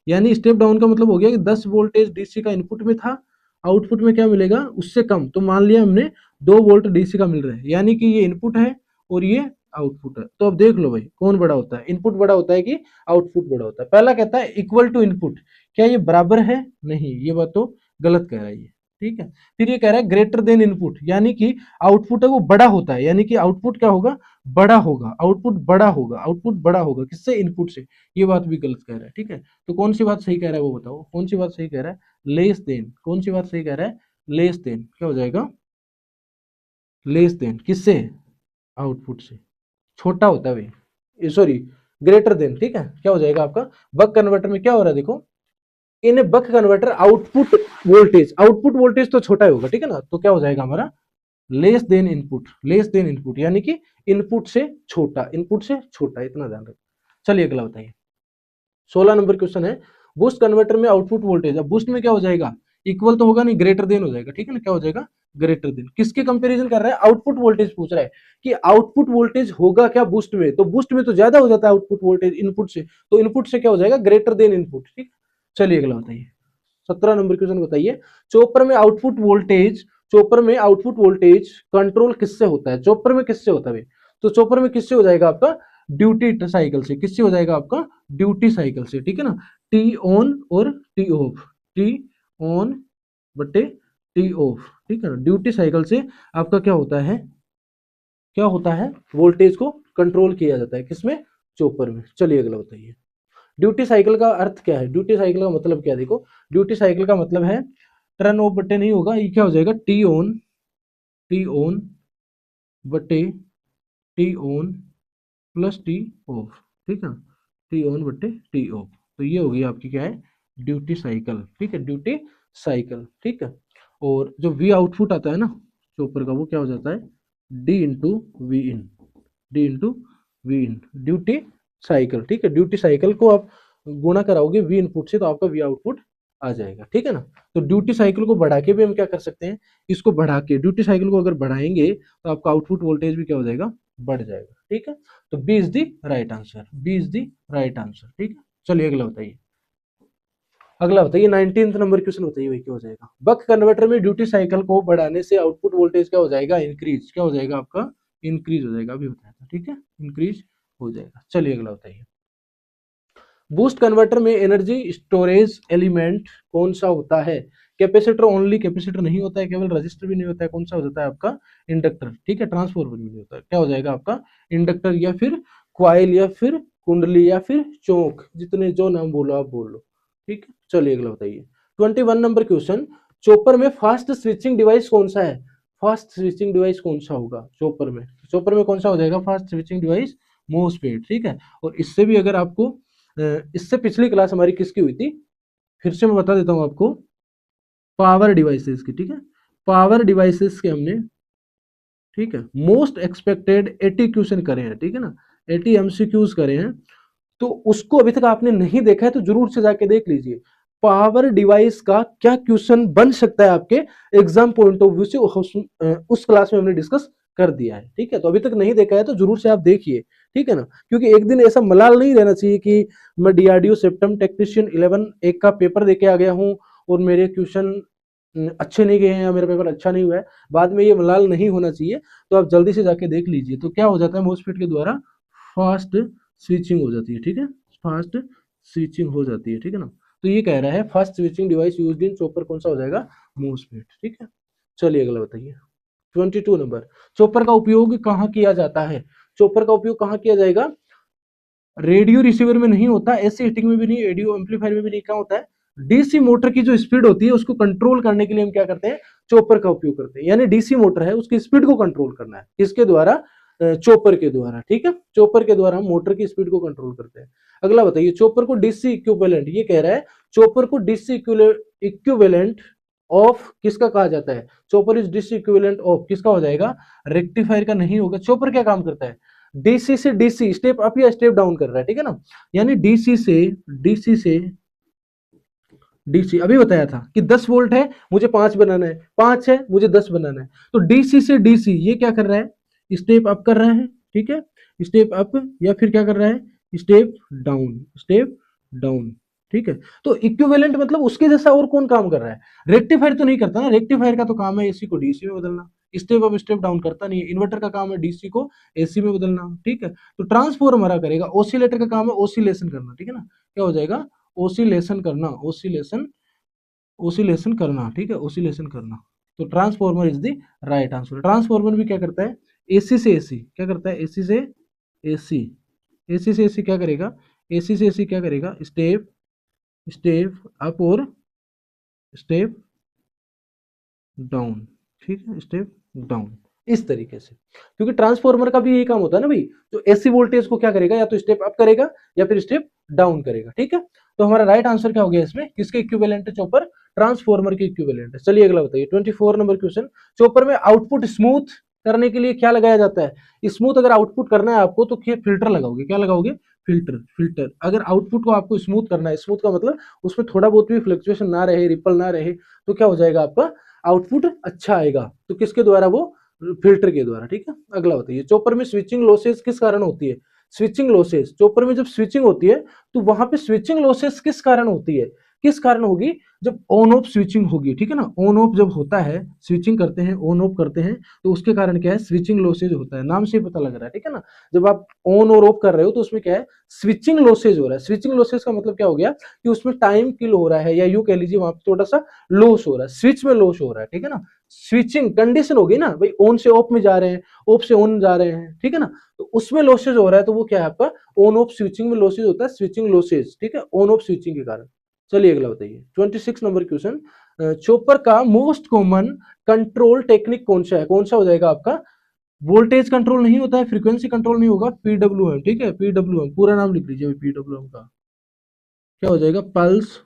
यानी स्टेप डाउन का मतलब हो गया कि 10 वोल्टेज डीसी का इनपुट में था, आउटपुट में क्या मिलेगा, उससे कम। तो मान लिया हमने 2 वोल्ट डीसी का मिल रहा है, यानी कि ये इनपुट है और ये आउटपुट है। तो अब देख लो भाई कौन बड़ा होता है, इनपुट बड़ा होता है कि आउटपुट बड़ा होता है। पहला कहता है इक्वल टू इनपुट, क्या ये बराबर है, नहीं, ये बात तो गलत कह रहा है ये, ठीक है। फिर ये कह रहा है ग्रेटर देन इनपुट, यानी कि आउटपुट है वो बड़ा होता है, यानी कि आउटपुट क्या होगा, बड़ा होगा, आउटपुट बड़ा होगा, आउटपुट बड़ा होगा किससे, इनपुट से। ये बात भी गलत कह रहा है, ठीक है। तो कौन सी बात सही कह रहा है वो बताओ, कौन सी बात सही कह रहा है, लेस देन। कौन सी बात सही कह रहा है, लेस देन, क्या हो जाएगा, लेस देन किससे, आउटपुट से, छोटा होता है भाई, सॉरी ग्रेटर देन, ठीक है। क्या हो जाएगा आपका, बक कन्वर्टर में क्या हो रहा है देखो, in buck converter output voltage, output voltage तो छोटा ही होगा, ठीक है ना। तो क्या हो जाएगा हमारा, less than input, less than input, यानी कि इनपुट से छोटा, इनपुट से छोटा, इतना ध्यान रखो। चलिए अगला बताइए 16 नंबर क्वेश्चन है, बूस्ट कन्वर्टर में आउटपुट वोल्टेज, अब बूस्ट में क्या हो जाएगा, इक्वल तो होगा नहीं, ग्रेटर देन हो जाएगा, ठीक है ना। क्या हो जाएगा, ग्रेटर देन, किसके कंपैरिजन कर रहा है, आउटपुट वोल्टेज पूछ रहा है कि आउटपुट वोल्टेज होगा क्या बूस्ट में, तो बूस्ट में तो ज्यादा हो जाता है आउटपुट वोल्टेज इनपुट से, तो इनपुट से क्या हो जाएगा, ग्रेटर देन इनपुट, ठीक। चलिए अगला बताइए 17 नंबर क्वेश्चन बताइए, चॉपर में आउटपुट वोल्टेज, चॉपर में आउटपुट वोल्टेज कंट्रोल किससे होता है, चॉपर में किससे होता है, तो चॉपर में किससे हो जाएगा आपका, ड्यूटी साइकिल से, किससे हो जाएगा आपका, ड्यूटी साइकिल से, ठीक है ना। टी ऑन और टी ऑफ, टी ऑन बटे टी ऑफ, ठीक है ना। ड्यूटी साइकिल से आपका क्या होता है, क्या होता है, वोल्टेज को कंट्रोल किया जाता है, किसमें, चॉपर में। चलिए अगला बताइए, ड्यूटी साइकिल का अर्थ क्या है, ड्यूटी साइकिल का मतलब क्या है, देखो ड्यूटी साइकिल का मतलब है, टर्न ऑफ बटे नहीं होगा, ये क्या हो जाएगा, टी ऑन, टी ऑन बटे T on plus T of, ठीक है, टी ऑन बटे टी ऑफ। तो ये होगी आपकी क्या है, ड्यूटी साइकिल, ठीक है, ड्यूटी साइकिल, ठीक है। और जो वी आउटपुट आता है ना चॉपर का, वो क्या हो जाता है, D into V in, D into V in, duty cycle, ठीक है। ड्यूटी साइकिल को आप गुणा कराओगे वी इनपुट से, तो आपका वी आउटपुट आ जाएगा, ठीक है ना। तो ड्यूटी साइकिल को बढ़ा के भी हम क्या कर सकते हैं, इसको बढ़ा के, ड्यूटी साइकिल को अगर बढ़ाएंगे तो आपका आउटपुट वोल्टेज भी क्या हो जाएगा, बढ़ जाएगा, ठीक है। तो B is the right answer, B is the right answer, ठीक है। चलिए अगला बताइए, अगला बताइए 19 नंबर क्वेश्चन बताइए भाई क्या हो जाएगा, बक कन्वर्टर में ड्यूटी साइकिल को बढ़ाने से आउटपुट वोल्टेज क्या हो जाएगा, इंक्रीज, क्या हो जाएगा आपका, इंक्रीज हो जाएगा, अभी बताया था, ठीक है, इंक्रीज हो जाएगा। चलिए अगला बताइए, बूस्ट कन्वर्टर में एनर्जी स्टोरेज एलिमेंट कौन सा होता है, कैपेसिटर ओनली, कैपेसिटर नहीं होता है, केवल रजिस्टर भी नहीं होता है, कौन सा हो जाता है आपका, इंडक्टर, ठीक है, ट्रांसफॉर्मर भी नहीं होता है, क्या हो जाएगा आपका, इंडक्टर या फिर क्वाइल या फिर कुंडली या फिर चौक, जितने जो नाम बोलो आप बोल लो, ठीक है। चलिए अगला बताइए 21 नंबर क्वेश्चन, चॉपर में फास्ट स्विचिंग डिवाइस कौन सा है, फास्ट स्विचिंग डिवाइस कौन सा होगा चॉपर में, चॉपर में कौन सा हो जाएगा फास्ट स्विचिंग डिवाइस, मोसफेट, ठीक है। और इससे भी अगर आपको इससे पिछली क्लास हमारी किसकी हुई थी, फिर से मैं बता देता हूं आपको, पावर डिवाइसेस की, ठीक है, पावर डिवाइसेस के हमने, ठीक है, मोस्ट एक्सपेक्टेड 80 क्वेश्चन करे हैं, ठीक है ना, 80 एमसीक्यूज करे हैं। तो उसको अभी तक आपने नहीं देखा है तो जरूर से जाके देख लीजिए, पावर डिवाइस का क्या क्वेश्चन बन सकता है आपके एग्जाम पॉइंट ऑफ व्यू से, उस क्लास में हमने डिस्कस कर दिया है, ठीक है। तो अभी तक नहीं देखा है तो जरूर से आप देखिए, ठीक है ना, क्योंकि एक दिन ऐसा मलाल नहीं रहना चाहिए कि मैं डीआरडीओ सेप्टम टेक्नीशियन 11 एक का पेपर देके आ गया हूं और मेरे क्वेश्चन अच्छे नहीं गए हैं या मेरा पेपर अच्छा नहीं हुआ है, बाद में ये मलाल नहीं होना चाहिए। तो आप जल्दी से जाके देख लीजिए, तो क्या हो जाता है, मोसफेट के द्वारा फास्ट स्विचिंग हो जाती है, ठीक है, फास्ट स्विचिंग हो जाती है, ठीक है ना। तो ये कह रहा है fast switching device used in chopper कौन सा हो जाएगा, मोसफेट, ठीक है। चलिए अगला बताइए 22 नंबर, चॉपर का उपयोग कहाँ किया जाता है, चॉपर का उपयोग कहाँ किया जाएगा, रेडियो रिसीवर में नहीं होता, एसी हीटिंग में भी नहीं, रेडियो एम्पलीफायर में भी नहीं, क्या होता है, डीसी मोटर की जो स्पीड होती है उसको कंट्रोल करने के लिए हम क्या करते हैं, चॉपर का उपयोग करते हैं। यानी डीसी मोटर है उसकी स्पीड को कंट्रोल करना है, किसके द्वारा, चॉपर के द्वारा, ठीक है, चॉपर के द्वारा हम मोटर की स्पीड को कंट्रोल करते हैं। अगला बताइए, चॉपर को डीसी इक्विवेलेंट, ये कह रहा है चॉपर को डीसी इक्विवेलेंट ऑफ किसका कहा जाता है, chopper is DC equivalent of किसका हो जाएगा, रेक्टिफायर का नहीं होगा। चॉपर क्या काम करता है, डीसी से डीसी स्टेप अप या स्टेप डाउन कर रहा है, ठीक है ना, यानी डीसी से डीसी, अभी बताया था कि 10 वोल्ट है मुझे 5 बनाना है, 5 है मुझे 10 बनाना है, तो डीसी से डीसी ये क्या कर रहा है, स्टेप अप कर रहा है, ठीक है, स्टेप अप, या फिर क्या कर रहा है, स्टेप डाउन, स्टेप डाउन, ठीक है। तो इक्विवेलेंट मतलब उसके जैसा और कौन काम कर रहा है, रेक्टिफायर तो नहीं करता ना, रेक्टिफायर का तो काम है एसी को डीसी में बदलना, स्टेप अप स्टेप डाउन करता नहीं है। इन्वर्टर का काम है डीसी को एसी में बदलना, ठीक है। तो ट्रांसफॉर्मर करेगा, ऑसिलेटर का काम है ऑसिलेशन करना, ठीक है ना, क्या हो जाएगा, ओसिलेशन करना, ओसिलेशन करना, ठीक है, ओसिलेशन करना। तो transformer is the right answer. Transformer भी क्या करता है, एसी से एसी, क्या करता है, एसी से एसी, एसी से एसी क्या करेगा, एसी से एसी क्या करेगा, स्टेप स्टेप अप और स्टेप डाउन, ठीक है, स्टेप डाउन, इस तरीके से। क्योंकि ट्रांसफॉर्मर का भी यही काम होता है ना भाई, तो एसी वोल्टेज को क्या करेगा, या तो स्टेप अप करेगा या फिर स्टेप डाउन करेगा, ठीक है। तो हमारा राइट आंसर क्या हो गया इसमें, किसके इक्विवेलेंट है, चॉपर, ट्रांसफॉर्मर के इक्विवेलेंट है। चलिए अगला बताइए 24 नंबर क्वेश्चन, चॉपर में आउटपुट स्मूथ करने के लिए क्या लगाया जाता है, स्मूथ अगर आउटपुट करना है आपको तो फिल्टर लगाओगे, क्या लगाओगे, फिल्टर। अगर आउटपुट को आपको स्मूथ करना है, स्मूथ का मतलब उसमें थोड़ा बहुत भी फ्लक्चुएशन ना रहे, रिपल ना रहे, तो क्या हो जाएगा आपका आउटपुट अच्छा आएगा, तो किसके द्वारा, वो फिल्टर के द्वारा, ठीक है। अगला बताइए, चॉपर में स्विचिंग लॉसेस किस कारण होती है, स्विचिंग लॉसेस, चॉपर में जब स्विचिंग होती है तो वहां पे स्विचिंग लॉसेस किस कारण होती है, किस कारण होगी, जब ऑन ऑफ स्विचिंग होगी, ठीक है ना, ऑन ऑफ जब होता है, स्विचिंग करते हैं ऑन ऑफ करते हैं, तो उसके कारण क्या है, स्विचिंग लॉसेज होता है, नाम से ही पता लग रहा है, ठीक है ना। जब आप ऑन और ऑफ कर रहे हो तो उसमें क्या है, स्विचिंग लॉसेज हो रहा है। स्विचिंग लॉसेज का मतलब क्या हो गया, कि उसमें टाइम किल हो रहा है, या यूं कह लीजिए वहां पे थोड़ा सा लॉस हो रहा है, स्विच में लॉस हो रहा है, ठीक है ना। स्विचिंग कंडीशन होगी ना भाई, ऑन से ऑफ में जा रहे हैं, ऑफ से ऑन जा रहे हैं, ठीक है ना, तो उसमें लॉसेज हो रहा है, तो वो क्या है आपका ऑन ऑफ स्विचिंग में लॉसेज होता है, स्विचिंग लॉसेज, ठीक है, ऑन ऑफ स्विचिंग के कारण। चलिए अगला बताइए 26 नंबर क्वेश्चन, चॉपर का मोस्ट कॉमन कंट्रोल टेक्निक कौन सा है, कौन सा हो जाएगा आपका, वोल्टेज कंट्रोल नहीं होता है, फ्रीक्वेंसी कंट्रोल नहीं होगा, पीडब्ल्यूएम, ठीक है, पीडब्ल्यूएम पूरा नाम लिख लीजिए पीडब्ल्यूएम का, क्या हो जाएगा, pulse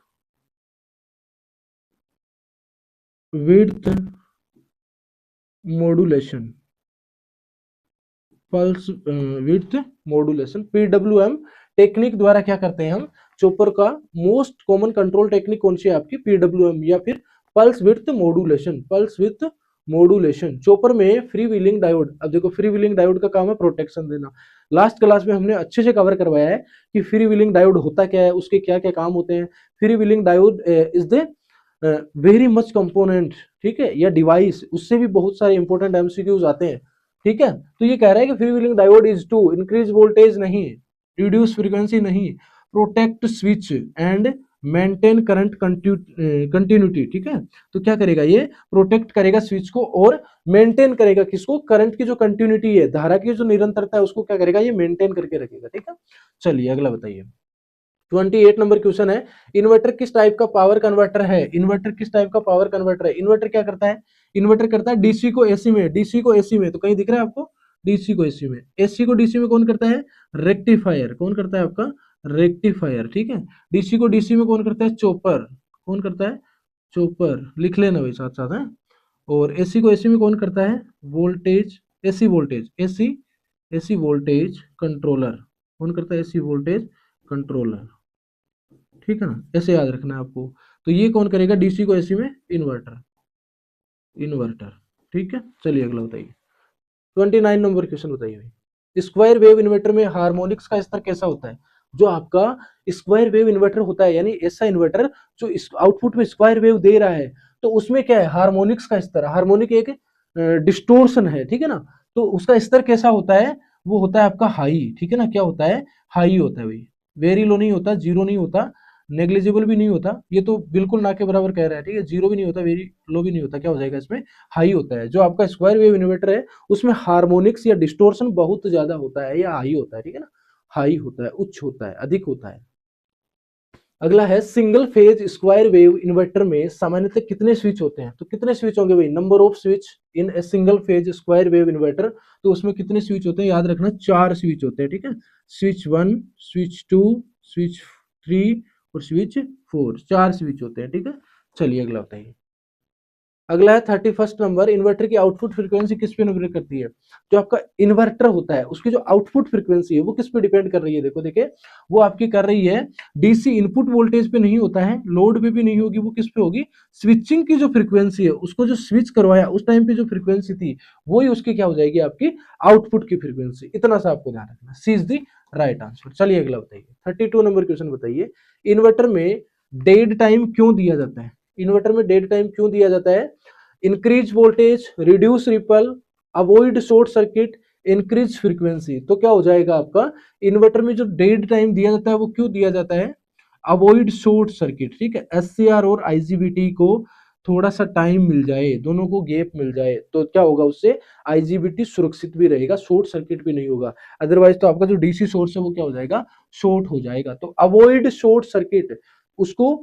width modulation, pulse width modulation, PWM technique द्वारा क्या करते हैं हम, चॉपर का मोस्ट कॉमन कंट्रोल टेक्निक कौन सी है आपकी, पीडब्ल्यूएम या फिर pulse width modulation, pulse width modulation. Chopper में फ्री व्हीलिंग डायोड, अब देखो फ्री व्हीलिंग डायोड का काम है प्रोटेक्शन देना, लास्ट क्लास में हमने अच्छे से कवर करवाया है कि फ्री व्हीलिंग डायोड होता क्या है, उसके क्या क्या काम होते हैं। Free wheeling diode is the very much component, ठीक है, या डिवाइस, उससे भी बहुत सारे इंपॉर्टेंट एमसीक्यूज आते हैं, ठीक है। तो ये कह रहा है कि free wheeling diode is to increase voltage नहीं, रिड्यूस फ्रीक्वेंसी नहीं, protect switch and maintain current continuity, ठीक है। तो क्या करेगा ये, प्रोटेक्ट करेगा स्विच को और मेंटेन करेगा किसको, करंट की जो कंटिन्यूटी है, धारा की जो निरंतरता है उसको क्या करेगा, ये मेंटेन करके रखेगा, ठीक है। चलिए अगला बताइए 28 नंबर क्वेश्चन है, इन्वर्टर किस टाइप का पावर कन्वर्टर है, इन्वर्टर किस टाइप का पावर कन्वर्टर है, इन्वर्टर क्या करता है, इन्वर्टर करता है डीसी को एसी में, डीसी को एसी में, तो कहीं दिख रहा है आपको, डीसी को एसी में, एसी को डीसी में कौन करता है, रेक्टिफायर, कौन करता है आपका, रेक्टिफायर, ठीक है। डीसी को डीसी में कौन करता है, चॉपर, कौन करता है, चॉपर, लिख लेना भाई साथ साथ है। और एसी को एसी में कौन करता है, voltage, AC voltage, AC AC voltage controller, कौन करता है, एसी वोल्टेज कंट्रोलर, ठीक है ना, ऐसे याद रखना है आपको। तो ये कौन करेगा, डीसी को एसी में, इन्वर्टर, इन्वर्टर, ठीक है। चलिए अगला बताइए 29 नंबर क्वेश्चन बताइए भाई, स्क्वायर वेव इन्वर्टर में हार्मोनिक्स का स्तर कैसा होता है, जो आपका स्क्वायर वेव इन्वर्टर होता है, यानी ऐसा इन्वर्टर जो आउटपुट में स्क्वायर वेव दे रहा है, तो उसमें क्या है, हार्मोनिक्स का स्तर, हार्मोनिक एक डिस्टोर्शन है, ठीक है ना, तो उसका स्तर कैसा होता है, वो होता है आपका हाई, ठीक है ना, क्या होता है, हाई होता है भाई, वेरी लो नहीं होता, जीरो नहीं होता, नेग्लिजिबल भी नहीं होता, ये तो बिल्कुल ना के बराबर कह रहा है, ठीक है, जीरो भी नहीं होता, वेरी लो भी नहीं होता, क्या हो जाएगा इसमें, हाई होता है। जो आपका स्क्वायर वेव इन्वर्टर है उसमें हार्मोनिक्स या डिस्टोर्शन बहुत ज्यादा होता है, या हाई होता है, ठीक है ना, हाई होता है, उच्च होता है, अधिक होता है। अगला है single phase square wave inverter में सामान्यतः कितने स्विच होते हैं? तो कितने स्विच होंगे भाई? Number off switch in a single phase square wave inverter, तो उसमें कितने स्विच होते हैं? याद रखना 4 स्विच होते हैं, ठीक है। स्विच 1, स्विच 2, स्विच 3 और स्विच 4, 4 स्विच होते हैं, ठीक है। चलिए अगला बताइए। अगला है 31 नंबर, इन्वर्टर की आउटपुट फ्रीक्वेंसी किस पे निर्भर करती है? जो आपका इन्वर्टर होता है उसकी जो आउटपुट फ्रीक्वेंसी है वो किस पे डिपेंड कर रही है? देखो देखिए, वो आपकी कर रही है डीसी इनपुट वोल्टेज पे नहीं होता है, लोड पे भी नहीं होगी, वो किस पे होगी? स्विचिंग की जो फ्रीक्वेंसी है, उसको जो स्विच करवाया उस टाइम पे जो फ्रीक्वेंसी थी वही उसकी क्या हो जाएगी? आपकी आउटपुट की फ्रीक्वेंसी। इतना सा आपको ध्यान रखना। सी इज द राइट आंसर। चलिए अगला बताइए, 32 नंबर क्वेश्चन बताइए, इन्वर्टर में डेड टाइम क्यों दिया जाता है? इन्वर्टर में डेड टाइम क्यों दिया जाता है? Increase voltage, reduce ripple, avoid short circuit, increase frequency. तो क्या हो जाएगा आपका? इन्वर्टर में जो डेड टाइम दिया जाता है वो क्यों दिया जाता है? अवॉइड शॉर्ट सर्किट, ठीक है। एससीआर और आईजीबीटी को थोड़ा सा टाइम मिल जाए, दोनों को गैप मिल जाए, तो क्या होगा? उससे आईजीबीटी सुरक्षित भी रहेगा, शॉर्ट सर्किट भी नहीं होगा। अदरवाइज तो आपका जो डीसी सोर्स है वो क्या हो जाएगा? शॉर्ट हो जाएगा। तो अवॉइड शॉर्ट सर्किट, उसको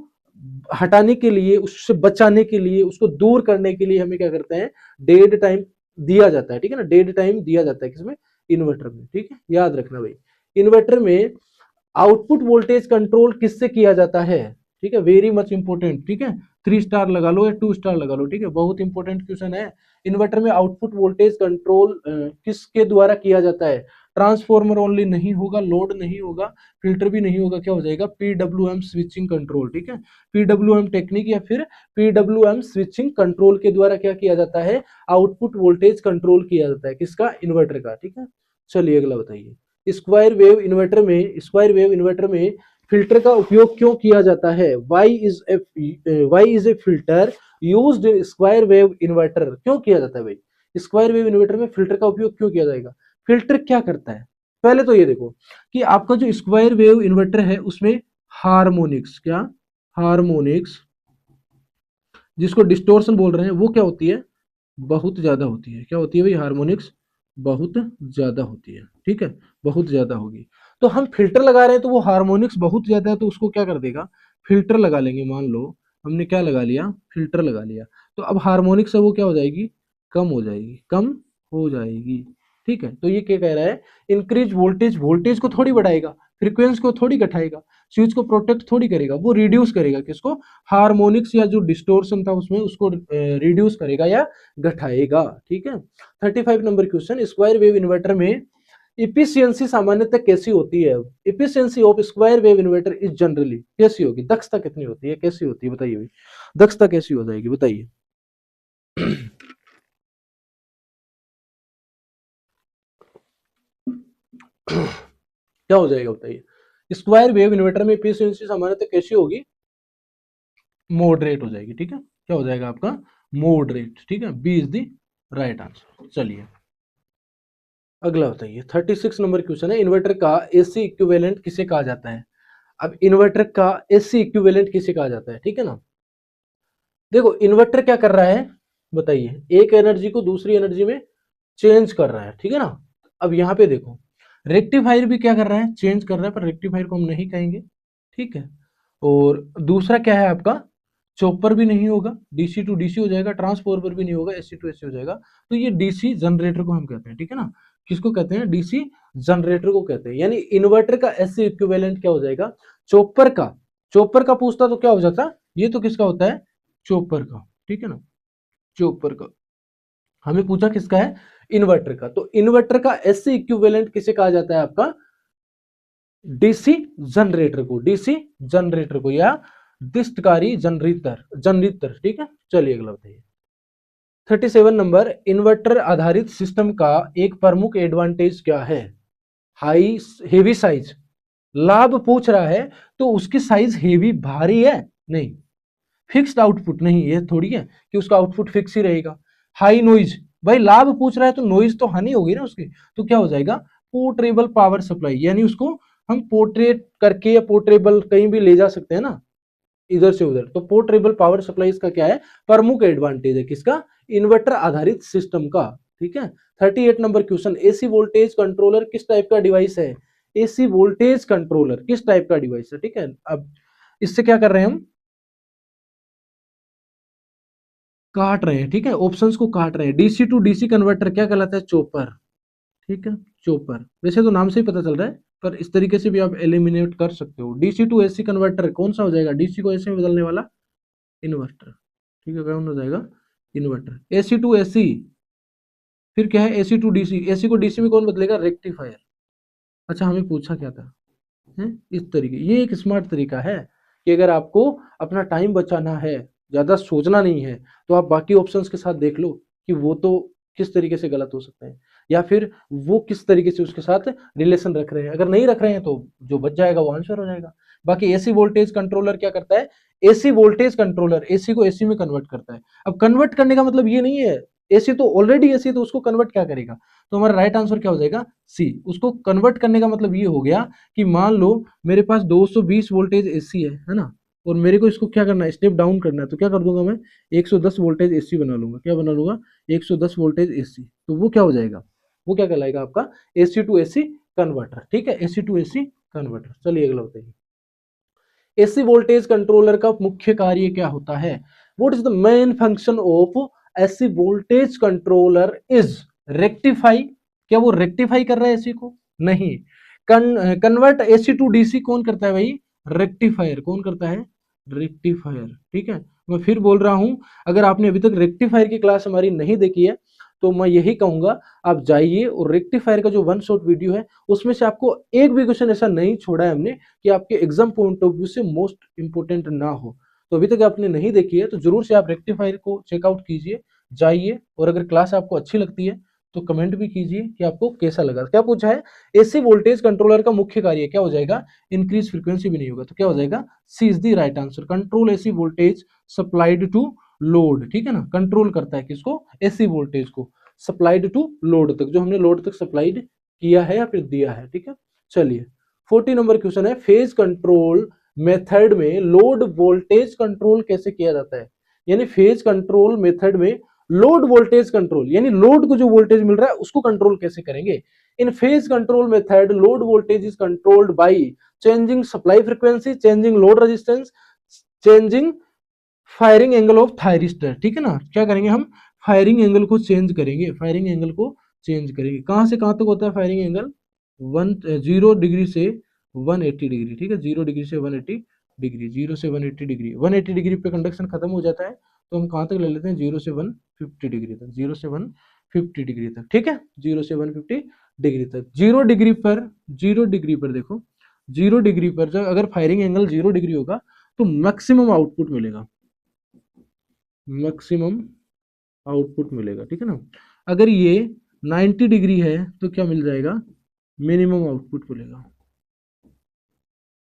हटाने के लिए, उससे बचाने के लिए, उसको दूर करने के लिए हमें क्या करते हैं? डेड टाइम दिया जाता है, ठीक है ना। डेड टाइम दिया जाता है किसमें? इन्वर्टर में, ठीक है। याद रखना भाई, इन्वर्टर में आउटपुट वोल्टेज कंट्रोल किससे किया जाता है? ठीक है, वेरी मच इंपॉर्टेंट, ठीक है। 3 स्टार लगा लो या 2 स्टार लगा लो, ठीक है, बहुत इंपॉर्टेंट क्वेश्चन है। इन्वर्टर में आउटपुट वोल्टेज कंट्रोल किसके द्वारा किया जाता है? ट्रांसफॉर्मर ओनली नहीं होगा, लोड नहीं होगा, फिल्टर भी नहीं होगा, क्या हो जाएगा? पीडब्ल्यूएम स्विचिंग कंट्रोल, ठीक है। पीडब्ल्यूएम टेक्निक या फिर पीडब्ल्यूएम स्विचिंग कंट्रोल के द्वारा क्या किया जाता है? आउटपुट वोल्टेज कंट्रोल किया जाता है, किसका? इन्वर्टर का, ठीक है। चलिए अगला बताइए, स्क्वायर वेव इन्वर्टर में फिल्टर का उपयोग क्यों किया जाता है? Why is a filter used in square wave inverter? क्यों किया जाता है भाई? स्क्वायर वेव इन्वर्टर में फिल्टर का उपयोग क्यों किया जाएगा? फिल्टर क्या करता है? पहले तो ये देखो कि आपका जो स्क्वायर वेव इन्वर्टर है उसमें हार्मोनिक्स, क्या? हार्मोनिक्स, जिसको डिस्टोर्शन बोल रहे हैं, वो क्या होती है? बहुत ज्यादा होती है। क्या होती है भाई? हार्मोनिक्स बहुत ज्यादा होती है, ठीक है, बहुत ज्यादा होगी। तो हम फिल्टर लगा रहे हैं तो वो हार्मोनिक्स बहुत ज्यादा है, तो उसको क्या कर देगा? फिल्टर लगा लेंगे। मान लो हमने क्या लगा लिया? फिल्टर लगा लिया, तो अब हार्मोनिक्स है वो क्या हो जाएगी? कम हो जाएगी, कम हो जाएगी, ठीक है। तो ये क्या कह रहा है? इंक्रीज वोल्टेज, वोल्टेज को थोड़ी बढ़ाएगा, फ्रीक्वेंसी को थोड़ी घटाएगा, स्विच को प्रोटेक्ट थोड़ी करेगा, वो रिड्यूस करेगा। किसको? हार्मोनिक्स या जो डिस्टोर्शन था उसमें, उसको रिड्यूस करेगा या घटाएगा, ठीक है। 35 number question, square wave inverter में इफिशियंसी सामान्यतः कैसी होती है? Efficiency of square wave inverter is generally कैसी होगी? दक्षता कितनी होती है? कैसी होती है बताइए भाई, दक्षता कैसी हो जाएगी बताइए। क्या हो जाएगा बताइए? स्क्वायर वेव इन्वर्टर में एफिशिएंसी सामान्यतः कैसी होगी? मॉडरेट हो जाएगी, ठीक है। क्या हो जाएगा आपका? मॉडरेट, ठीक है। B is the right answer. चलिए अगला बताइए, 36 नंबर क्वेश्चन है, इन्वर्टर का एसी इक्विवेलेंट किसे कहा जाता है? अब इन्वर्टर का एसी इक्विवेलेंट किसे कहा जाता है, ठीक है ना। देखो इन्वर्टर क्या कर रहा है बताइए? एक एनर्जी को दूसरी एनर्जी में चेंज कर रहा है, ठीक है ना। अब यहाँ पे देखो, रेक्टिफायर भी क्या कर रहा है? चेंज कर रहा है, पर रेक्टिफायर को हम नहीं कहेंगे, ठीक है। और दूसरा क्या है आपका? चॉपर भी नहीं होगा, डीसी टू डीसी हो जाएगा, ट्रांसफॉर्मर भी नहीं होगा, एसी टू एसी हो जाएगा। तो ये डीसी जनरेटर को हम कहते हैं, ठीक है ना। किसको कहते हैं? डीसी जनरेटर को कहते हैं। यानी इन्वर्टर का एसी इक्विवेलेंट क्या हो जाएगा? चॉपर का। चॉपर का पूछता तो क्या हो जाता? ये तो किसका होता है? चॉपर का, ठीक है ना, चॉपर का। हमें पूछा किसका है? इन्वर्टर का। तो इन्वर्टर का एसी इक्विवेलेंट किसे कहा जाता है? आपका डीसी जनरेटर को, डीसी जनरेटर को, या दिष्टकारी जनरेटर, जनरेटर, ठीक है। चलिए अगला बताइए, 37 नंबर, इन्वर्टर आधारित सिस्टम का एक प्रमुख एडवांटेज क्या है? High heavy size. लाभ पूछ रहा है तो उसकी साइज हेवी, भारी है नहीं। फिक्स्ड आउटपुट नहीं, ये थोड़ी है कि उसका आउटपुट फिक्स ही रहेगा। हाई नॉइज, भाई लाभ पूछ रहा है तो नॉइज तो हानि होगी ना उसकी, तो क्या हो जाएगा? पोर्टेबल पावर सप्लाई, यानी उसको हम पोर्ट्रेट करके या पोर्टेबल कहीं भी ले जा सकते हैं ना, इधर से उधर। तो पोर्टेबल पावर सप्लाई इसका क्या है? प्रमुख एडवांटेज है, किसका? इन्वर्टर आधारित सिस्टम का, ठीक है। 38 number question, AC voltage controller किस टाइप का डिवाइस है? एसी वोल्टेज कंट्रोलर किस टाइप का डिवाइस है, ठीक है। अब इससे क्या कर रहे हैं हम, काट रहे हैं, ठीक है, ऑप्शंस को काट रहे हैं। डीसी टू डीसी कन्वर्टर क्या कहलाता है, चॉपर, ठीक है, चॉपर। वैसे तो नाम से ही पता चल रहा है, पर इस तरीके से भी आप एलिमिनेट कर सकते हो। डीसी टू एसी कन्वर्टर कौन सा हो जाएगा, डीसी को एसी में बदलने वाला इन्वर्टर, ठीक है, कौन हो जाएगा, इन्वर्टर। एसी टू एसी, फिर क्या है, एसी टू डीसी, एसी को डीसी में कौन बदलेगा, रेक्टिफायर। अच्छा हमें पूछा क्या था, है इस तरीके, ये एक स्मार्ट तरीका है कि अगर आपको अपना टाइम बचाना है, ज्यादा सोचना नहीं है, तो आप बाकी ऑप्शंस के साथ देख लो कि वो तो किस तरीके से गलत हो सकते हैं, या फिर वो किस तरीके से उसके साथ रिलेशन रख रहे हैं। अगर नहीं रख रहे हैं तो जो बच जाएगा वो आंसर हो जाएगा। बाकी एसी वोल्टेज कंट्रोलर क्या करता है, एसी वोल्टेज कंट्रोलर एसी को एसी में कन्वर्ट करता है। अब कन्वर्ट करने का मतलब ये नहीं है, एसी तो ऑलरेडी एसी, तो उसको कन्वर्ट क्या करेगा, तो हमारा राइट आंसर क्या हो जाएगा, सी। उसको कन्वर्ट करने का मतलब ये हो गया कि मान लो मेरे पास 220 वोल्टेज एसी है ना, और मेरे को इसको क्या करना है, स्टेप डाउन करना है, तो क्या कर दूंगा मैं, 110 वोल्टेज एसी बना लूंगा। क्या बना लूंगा, 110 वोल्टेज एसी। तो वो क्या हो जाएगा, वो क्या कहलाएगा आपका एसी टू एसी कन्वर्टर, ठीक है, एसी टू एसी कन्वर्टर। चलिए अगला बताइए, एसी वोल्टेज कंट्रोलर का मुख्य कार्य क्या होता है, what is the main function of AC voltage controller is rectify. क्या वो रेक्टिफाई कर रहा है एसी को, नहीं। कन्वर्ट एसी टू डीसी कौन करता है भाई, रेक्टिफायर, कौन करता है, रेक्टिफायर, ठीक है। मैं फिर बोल रहा हूं, अगर आपने अभी तक रेक्टिफायर की क्लास हमारी नहीं देखी है, तो मैं यही कहूंगा आप जाइए और रेक्टिफायर का जो वन शॉट वीडियो है उसमें से आपको एक भी क्वेश्चन ऐसा नहीं छोड़ा है हमने कि आपके एग्जाम पॉइंट ऑफ व्यू से मोस्ट इंपोर्टेंट ना हो। तो अभी तक आपने नहीं देखी है तो जरूर से आप रेक्टिफायर को चेकआउट कीजिए, जाइए, और अगर क्लास आपको अच्छी लगती है तो कमेंट भी कीजिए कि आपको कैसा लगा। क्या पूछा है, एसी वोल्टेज कंट्रोलर का मुख्य कार्य क्या हो जाएगा, इंक्रीज फ्रीक्वेंसी भी नहीं होगा, तो क्या हो जाएगा, C is the right answer. Control AC voltage supplied to load, ठीक है ना, कंट्रोल करता है किसको, एसी वोल्टेज को, सप्लाइड टू लोड तक, जो हमने लोड तक सप्लाइड किया है या फिर दिया है, ठीक है। चलिए 40 नंबर क्वेश्चन है, फेज कंट्रोल मेथड में लोड वोल्टेज कंट्रोल कैसे किया जाता है। यानी फेज कंट्रोल मेथड में लोड वोल्टेज कंट्रोल, यानी लोड को जो वोल्टेज मिल रहा है उसको कंट्रोल कैसे करेंगे। In phase control method load voltage is controlled by changing supply frequency, changing load resistance, changing firing angle of thyristor, ठीक है ना। क्या करेंगे हम, फायरिंग एंगल को चेंज करेंगे, फायरिंग एंगल को चेंज करेंगे। कहां से कहां तक होता है फायरिंग एंगल, 0 डिग्री से 180 डिग्री, ठीक है, 0 डिग्री से 180 डिग्री, 0 से 180 डिग्री, 180 डिग्री पे कंडक्शन खत्म हो जाता है, तो हम कहां तक ले लेते हैं, 0 से 150 डिग्री तक, 0 से 150 डिग्री तक, ठीक है, 0 से 150 डिग्री तक। 0 डिग्री पर, 0 डिग्री पर देखो, 0 डिग्री पर जब अगर फायरिंग एंगल 0 डिग्री होगा तो मैक्सिमम आउटपुट मिलेगा, मैक्सिमम आउटपुट मिलेगा, ठीक है ना। अगर ये 90 डिग्री है तो क्या मिल जाएगा, मिनिमम आउटपुट मिलेगा,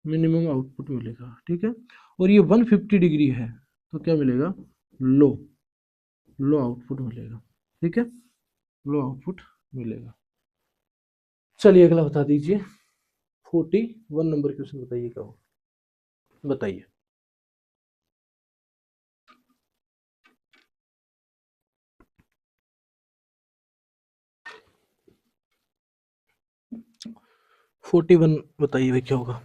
मिनिमम आउटपुट मिलेगा, ठीक है। और ये 150 डिग्री है तो क्या मिलेगा, लो, लो आउटपुट मिलेगा, ठीक है, लो आउटपुट मिलेगा। चलिए अगला बता दीजिए, 41 नंबर क्वेश्चन बताइए क्या हो, बताइए। 41 बताइए भाई क्या होगा।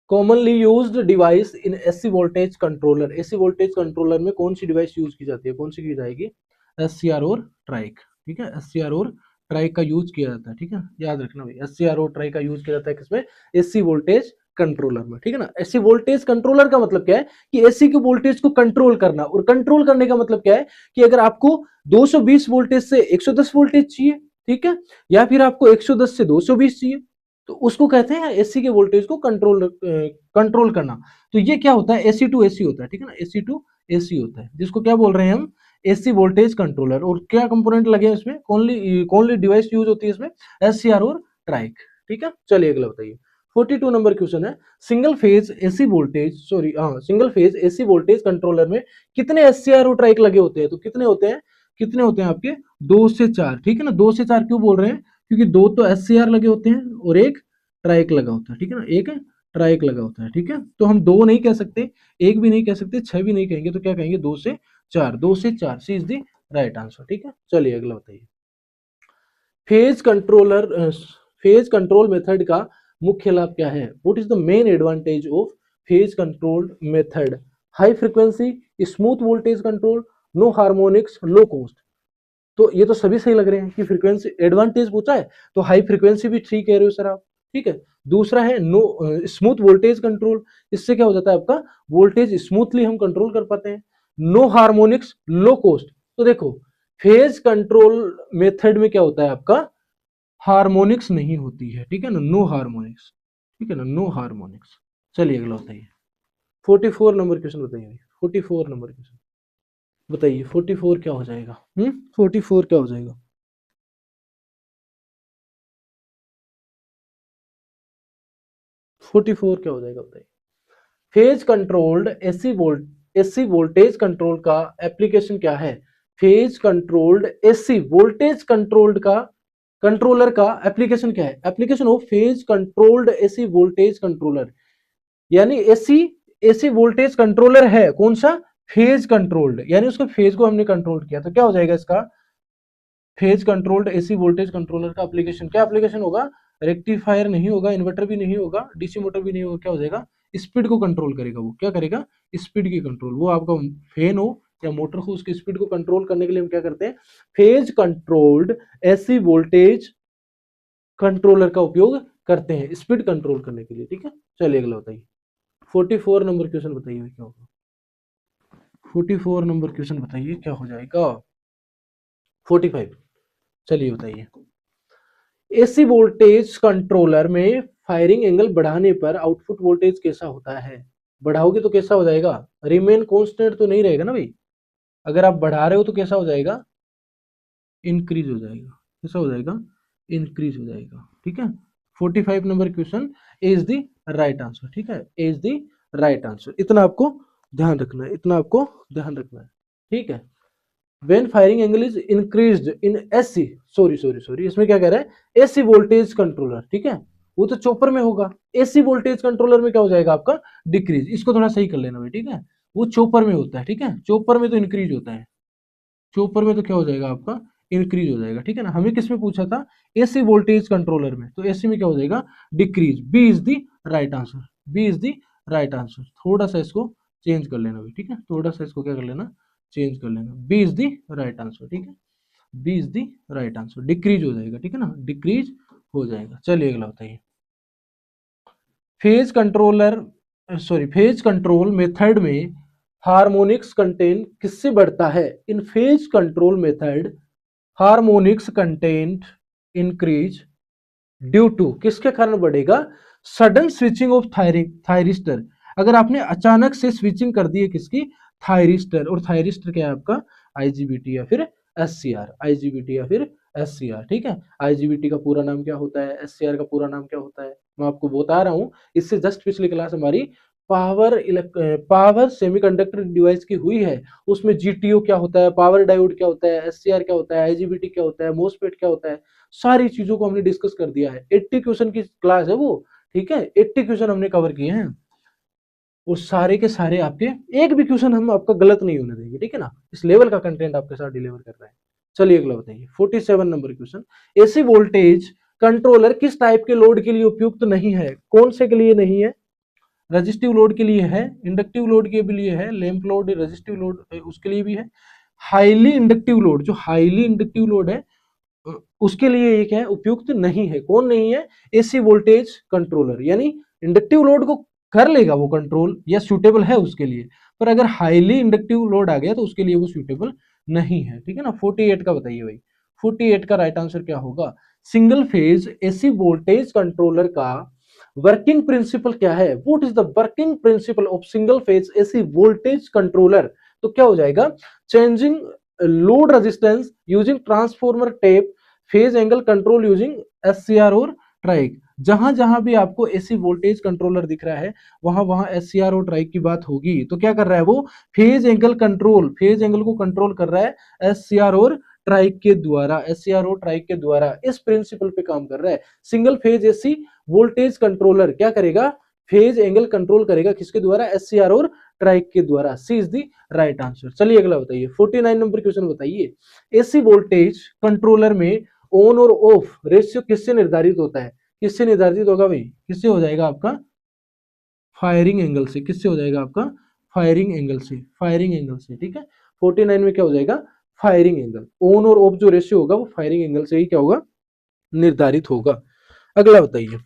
कॉमनली यूज्ड डिवाइस इन AC voltage controller, AC voltage controller में कौन सी डिवाइस यूज की जाती है, कौन सी की जाएगी, एससीआर और ट्राइक, ठीक है, एससीआर और ट्राइक का यूज किया जाता है, ठीक है, याद रखना भाई, एससीआर और ट्राइक का यूज किया जाता है किसमें, एसी वोल्टेज कंट्रोलर में, ठीक है ना। एसी वोल्टेज कंट्रोलर का मतलब क्या है कि एसी के वोल्टेज को कंट्रोल करना, और कंट्रोल करने का मतलब क्या है कि अगर आपको 220 वोल्टेज से 110 वोल्टेज चाहिए, ठीक है, या फिर आपको 110 से 220 चाहिए, तो उसको कहते हैं एसी के वोल्टेज को कंट्रोल करना। तो ये क्या होता है, एसी टू एसी होता है, ठीक है ना, एसी टू एसी होता है, जिसको क्या बोल रहे हैं हम, एसी वोल्टेज कंट्रोलर। और क्या कंपोनेंट लगे हैं इसमें, कौन सी डिवाइस यूज होती है इसमें, एससीआर और ट्राइक, ठीक है। चलिए अगला बताइए, 42 नंबर क्वेश्चन है, single phase AC voltage, sorry हाँ, single phase AC voltage controller में कितने एससीआर और ट्राइक लगे होते हैं, तो कितने होते हैं, कितने होते हैं आपके, 2 से 4, ठीक है ना। 2 से 4 क्यों बोल रहे हैं, क्योंकि 2 तो एससीआर लगे होते हैं और एक ट्राइक लगा होता है, ठीक है ना, एक ट्राइक लगा होता है, ठीक है। तो हम 2 नहीं कह सकते, 1 भी नहीं कह सकते, 6 भी नहीं कहेंगे, तो क्या कहेंगे, 2 से 4, 2 से 4, सी इज द राइट आंसर, ठीक है। चलिए अगला बताइए, फेज कंट्रोल मेथड का मुख्य लाभ क्या है? What is the main advantage of phase controlled method? High frequency, smooth voltage control, no harmonics, low cost. तो ये तो सभी सही लग रहे हैं कि फ्रीक्वेंसी एडवांटेज पूछा है तो हाई फ्रीक्वेंसी भी ठीक कह रहे हो सर आप, ठीक है। दूसरा है नो स्मूथ वोल्टेज कंट्रोल, इससे क्या हो जाता है आपका वोल्टेज स्मूथली हम कंट्रोल कर पाते हैं। No harmonics, low cost. तो देखो फेज कंट्रोल मेथड में क्या होता है आपका हार्मोनिक्स नहीं होती है, ठीक है ना, नो हार्मोनिक्स, ठीक है ना, नो हार्मोनिक्स। चलिए अगला बताइए 44 नंबर क्वेश्चन बताइए। 44 नंबर क्वेश्चन बताइए 44 क्या हो जाएगा? 44 क्या हो जाएगा? 44 क्या हो जाएगा बताइए? Phase controlled AC voltage control का एप्लीकेशन क्या है? Phase controlled AC voltage controlled का कंट्रोलर का एप्लीकेशन क्या है? Application of phase controlled AC voltage controller, यानी एसी एसी वोल्टेज कंट्रोलर है कौन सा? फेज कंट्रोल्ड, यानी उसके फेज को हमने कंट्रोल किया तो क्या हो जाएगा इसका? Phase controlled AC voltage controller का एप्लीकेशन क्या एप्लीकेशन होगा? रेक्टिफायर नहीं होगा, इन्वर्टर भी नहीं होगा, डीसी मोटर भी नहीं होगा, क्या हो जाएगा? स्पीड को कंट्रोल करेगा। वो क्या करेगा? स्पीड की कंट्रोल। वो आपका फैन हो या मोटर हो उसकी स्पीड को कंट्रोल करने के लिए हम क्या करते हैं? Phase controlled AC voltage controller का उपयोग करते हैं स्पीड कंट्रोल करने के लिए, ठीक है। चलिए अगला बताइए 44 नंबर क्वेश्चन बताइए क्या होगा? 44 नंबर क्वेश्चन बताइए क्या हो जाएगा? 45। चलिए बताइए एसी वोल्टेज कंट्रोलर में फायरिंग एंगल बढ़ाने पर आउटपुट वोल्टेज कैसा होता है? बढ़ाओगे तो कैसा हो जाएगा? रिमेन कांस्टेंट तो नहीं रहेगा ना भाई। अगर आप बढ़ा रहे हो तो कैसा हो जाएगा? इंक्रीज हो जाएगा। कैसा हो जाएगा? इंक्रीज हो जाएगा, ठीक है। 45 number question is the right answer, ठीक है, इज द राइट आंसर। इतना आपको ध्यान रखना है, इतना आपको ध्यान रखना है, ठीक है। when firing angle is increased in AC, sorry इसमें क्या कह रहा है? एसी वोल्टेज कंट्रोलर, ठीक है। वो तो चॉपर में होगा, एसी वोल्टेज कंट्रोलर में क्या हो जाएगा आपका? डिक्रीज। इसको थोड़ा सही कर लेना भाई, ठीक है। वो चॉपर में होता है, ठीक है, चॉपर में तो इंक्रीज होता है, चॉपर में तो क्या हो जाएगा आपका? इंक्रीज हो जाएगा, ठीक है ना। हमें किस में पूछा था? एसी वोल्टेज कंट्रोलर में, तो एसी में क्या हो जाएगा? Decrease. B is the right answer, B is the right answer. थोड़ा सा इसको चेंज कर लेना भाई, ठीक है, थोड़ा सा इसको क्या कर लेना? चेंज कर लेना। B is the right answer, ठीक है, B is the right answer. Decrease हो जाएगा, ठीक है ना, डिक्रीज हो जाएगा। चलिए अगला बताइए phase controller phase control method में हार्मोनिक्स कंटेंट किससे बढ़ता है? In phase control method harmonics content increase due to, किसके कारण बढ़ेगा? Sudden switching off thyristor. अगर आपने अचानक से स्विचिंग कर दी है किसकी? थायरिस्टर। और थायरिस्टर क्या है आपका? आईजीबीटी या फिर एससीआर, आईजीबीटी या फिर एससीआर, ठीक है। आईजीबीटी का पूरा नाम क्या होता है? एससीआर का पूरा नाम क्या होता है? मैं आपको बता रहा हूं, इससे जस्ट पिछली क्लास हमारी पावर सेमीकंडक्टर डिवाइस की हुई है, उसमें जीटीओ क्या होता है, पावर डायोड क्या होता है, एससीआर क्या होता है, आईजीबीटी क्या होता है, मोसफेट क्या होता है, सारी चीजों को हमने डिस्कस कर दिया है। 80 क्वेश्चन की क्लास है वो, ठीक है, 80 क्वेश्चन हमने कवर किए हैं और सारे के सारे आपके एक भी क्वेश्चन हम आपका गलत नहीं होने देंगे, ठीक है ना। इस लेवल का कंटेंट आपके साथ डिलीवर कर रहे हैं। चलिए अगला बताइए 47 number question AC voltage controller किस टाइप के लोड के लिए उपयुक्त नहीं है? कौन से के लिए नहीं है? रजिस्टिव लोड के लिए है, इंडक्टिव लोड के भी लिए है, लैंप लोड रजिस्टिव लोड उसके लिए भी है, हाईली इंडक्टिव लोड, जो हाईली इंडक्टिव लोड है उसके लिए ये क्या है? उपयुक्त नहीं है। कौन नहीं है? एसी वोल्टेज कंट्रोलर, यानी इंडक्टिव लोड को कर लेगा वो कंट्रोल या सुटेबल है उसके लिए, पर अगर हाईली इंडक्टिव लोड आ गया तो उसके लिए वो सुटेबल नहीं है, ठीक है ना। 48 का बताइए भाई, 48 का राइट आंसर क्या होगा? Single phase AC voltage controller का वर्किंग प्रिंसिपल क्या है? What is the working principle of single phase AC voltage controller? तो क्या हो जाएगा? Changing load resistance using transformer tape, phase angle control using SCR और ट्राइक। जहां जहां भी आपको एसी वोल्टेज कंट्रोलर दिख रहा है वहां वहां एससीआर और ट्राइक की बात होगी। तो क्या कर रहा है वो? Phase angle control, phase angle को कंट्रोल कर रहा है एससीआर और ट्राइक के द्वारा, एससीआर और ट्राइक के द्वारा इस प्रिंसिपल पे काम कर रहा है। Single phase AC voltage controller क्या करेगा? फेज एंगल कंट्रोल करेगा किसके द्वारा? एससीआर और ट्राइक के द्वारा। सी इज द राइट आंसर। चलिए अगला बताइए 49 नंबर क्वेश्चन बताइए एसी वोल्टेज कंट्रोलर में ऑन और ऑफ रेशियो किससे निर्धारित होता है? किससे निर्धारित होगा भाई, किससे हो जाएगा आपका, फायरिंग एंगल से। किससे हो जाएगा आपका, फायरिंग एंगल से, फायरिंग एंगल से, ठीक है। 49 में क्या हो जाएगा, फायरिंग एंगल। ऑन और ऑफ जो रेशियो होगा वो फायरिंग एंगल से ही क्या होगा, निर्धारित होगा। अगला बताइए,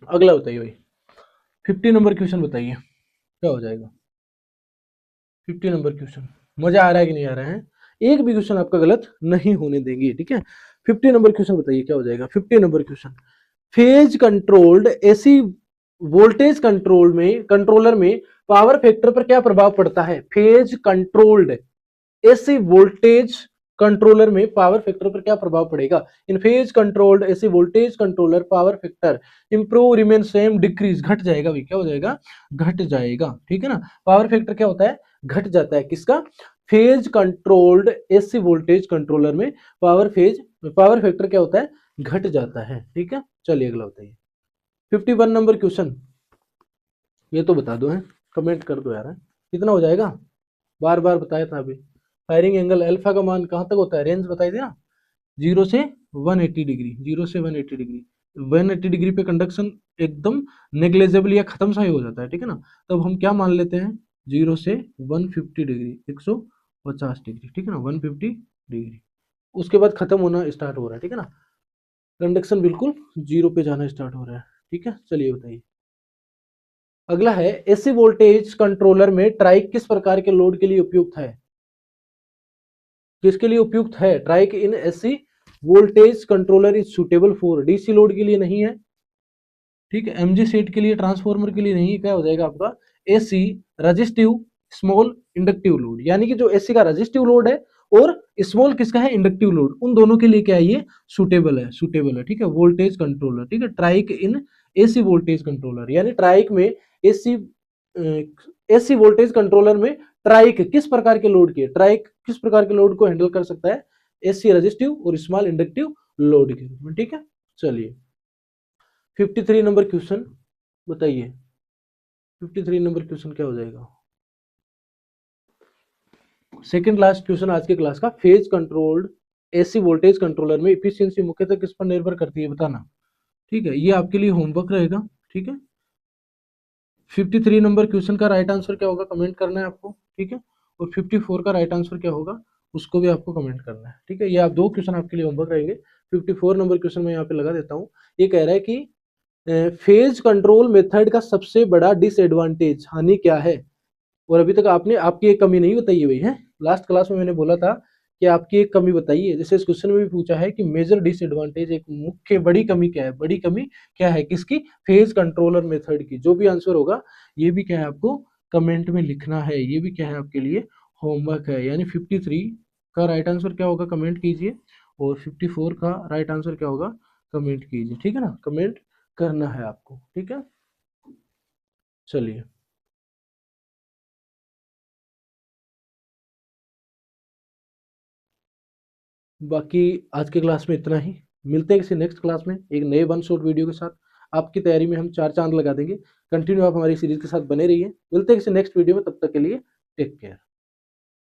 अगला बताइए भाई, 50 नंबर क्वेश्चन बताइए क्या हो जाएगा। 50 नंबर क्वेश्चन, मजा आ रहा है कि नहीं आ रहा है, एक भी क्वेश्चन आपका गलत नहीं होने देंगे, ठीक है। 50 नंबर क्वेश्चन बताइए क्या हो जाएगा। 50 number question, phase controlled AC voltage control में, कंट्रोलर में पावर फैक्टर पर क्या प्रभाव पड़ता है। Phase controlled AC voltage controller में पावर फैक्टर पर क्या प्रभाव पड़ेगा। In phase controlled AC voltage controller power factor improve, remain same, decrease, घट जाएगा भाई, क्या हो जाएगा, घट जाएगा, ठीक है ना। पावर फैक्टर क्या होता है, घट जाता है, किसका, phase controlled AC voltage controller में पावर फैक्टर क्या होता है, घट जाता है, ठीक है। चलिए अगला बताइए, 51 नंबर क्वेश्चन, ये तो बता दो है, कमेंट कर दो यार, कितना हो जाएगा, बार बार बताया था अभी। फायरिंग एंगल अल्फा का मान कहाँ तक होता है, रेंज बताई थी ना, 0 से 180 डिग्री, 0 से 180 डिग्री। 180 डिग्री पे कंडक्शन एकदम नेग्लेजेबल या खत्म सा ही हो जाता है, ठीक है ना। तब हम क्या मान लेते हैं, 0 से 150 डिग्री, 150 डिग्री, ठीक है ना, 150 डिग्री, उसके बाद खत्म होना स्टार्ट हो रहा है, ठीक है ना, कंडक्शन बिल्कुल 0 पे जाना स्टार्ट हो रहा है, ठीक है। चलिए बताइए, अगला है, एसी वोल्टेज कंट्रोलर में ट्राइक किस प्रकार के लोड के लिए उपयुक्त है। किसके लिए उपयुक्त है, triac in AC voltage controller is suitable for, DC load के लिए नहीं है, ठीक है, एमजी सेट के लिए, ट्रांसफॉर्मर के लिए नहीं, क्या हो जाएगा आपका, AC resistive small inductive load, यानी कि जो एसी का रजिस्टिव लोड है और स्मॉल किसका है, इंडक्टिव लोड, उन दोनों के लिए क्या है, ये सुटेबल है, सुटेबल है, ठीक है, वोल्टेज कंट्रोलर, ठीक है, triac in AC voltage controller, यानी ट्राइक में एसी एसी वोल्टेज कंट्रोलर में ट्राइक किस प्रकार के लोड की, ट्राइक किस प्रकार के लोड को हैंडल कर सकता है, एसी रजिस्टिव और स्मॉल इंडक्टिव लोड के रूप में, ठीक है। चलिए 53 नंबर क्वेश्चन बताइए, 53 नंबर क्वेश्चन क्या हो जाएगा, सेकंड लास्ट क्वेश्चन आज के क्लास का, phase controlled AC voltage controller में इफिशियंसी मुख्यतः किस पर निर्भर करती है बताना, ठीक है, ये आपके लिए होमवर्क रहेगा, ठीक है। 53 नंबर क्वेश्चन का राइट आंसर क्या होगा, कमेंट करना है आपको, ठीक है, और 54 का राइट आंसर क्या होगा उसको भी आपको कमेंट करना है, ठीक है। ये आप दो क्वेश्चन आपके लिए होमवर्क रहेंगे। 54 नंबर क्वेश्चन मैं यहाँ पे लगा देता हूँ, ये कह रहा है कि फेज कंट्रोल मेथड का सबसे बड़ा डिसएडवांटेज, हानि क्या है। और अभी तक आपने आपकी एक कमी नहीं बताई है भाई, है, लास्ट क्लास में मैंने बोला था कि आपकी एक कमी बताइए, जैसे इस क्वेश्चन में भी पूछा है कि मेजर डिसएडवांटेज, एक मुख्य बड़ी कमी क्या है, बड़ी कमी क्या है किसकी, फेज कंट्रोलर मेथड की। जो भी आंसर होगा ये भी क्या है आपको कमेंट में लिखना है, ये भी क्या है आपके लिए होमवर्क है। यानी 53 का राइट आंसर क्या होगा कमेंट कीजिए, और 54 का राइट आंसर क्या होगा कमेंट कीजिए, ठीक है ना, कमेंट करना है आपको, ठीक है। चलिए बाकी आज के क्लास में इतना ही, मिलते हैं किसी नेक्स्ट क्लास में एक नए वन शॉट वीडियो के साथ। आपकी तैयारी में हम चार चांद लगा देंगे। कंटिन्यू आप हमारी सीरीज के साथ बने रहिए, मिलते हैं किसी नेक्स्ट वीडियो में, तब तक के लिए टेक केयर।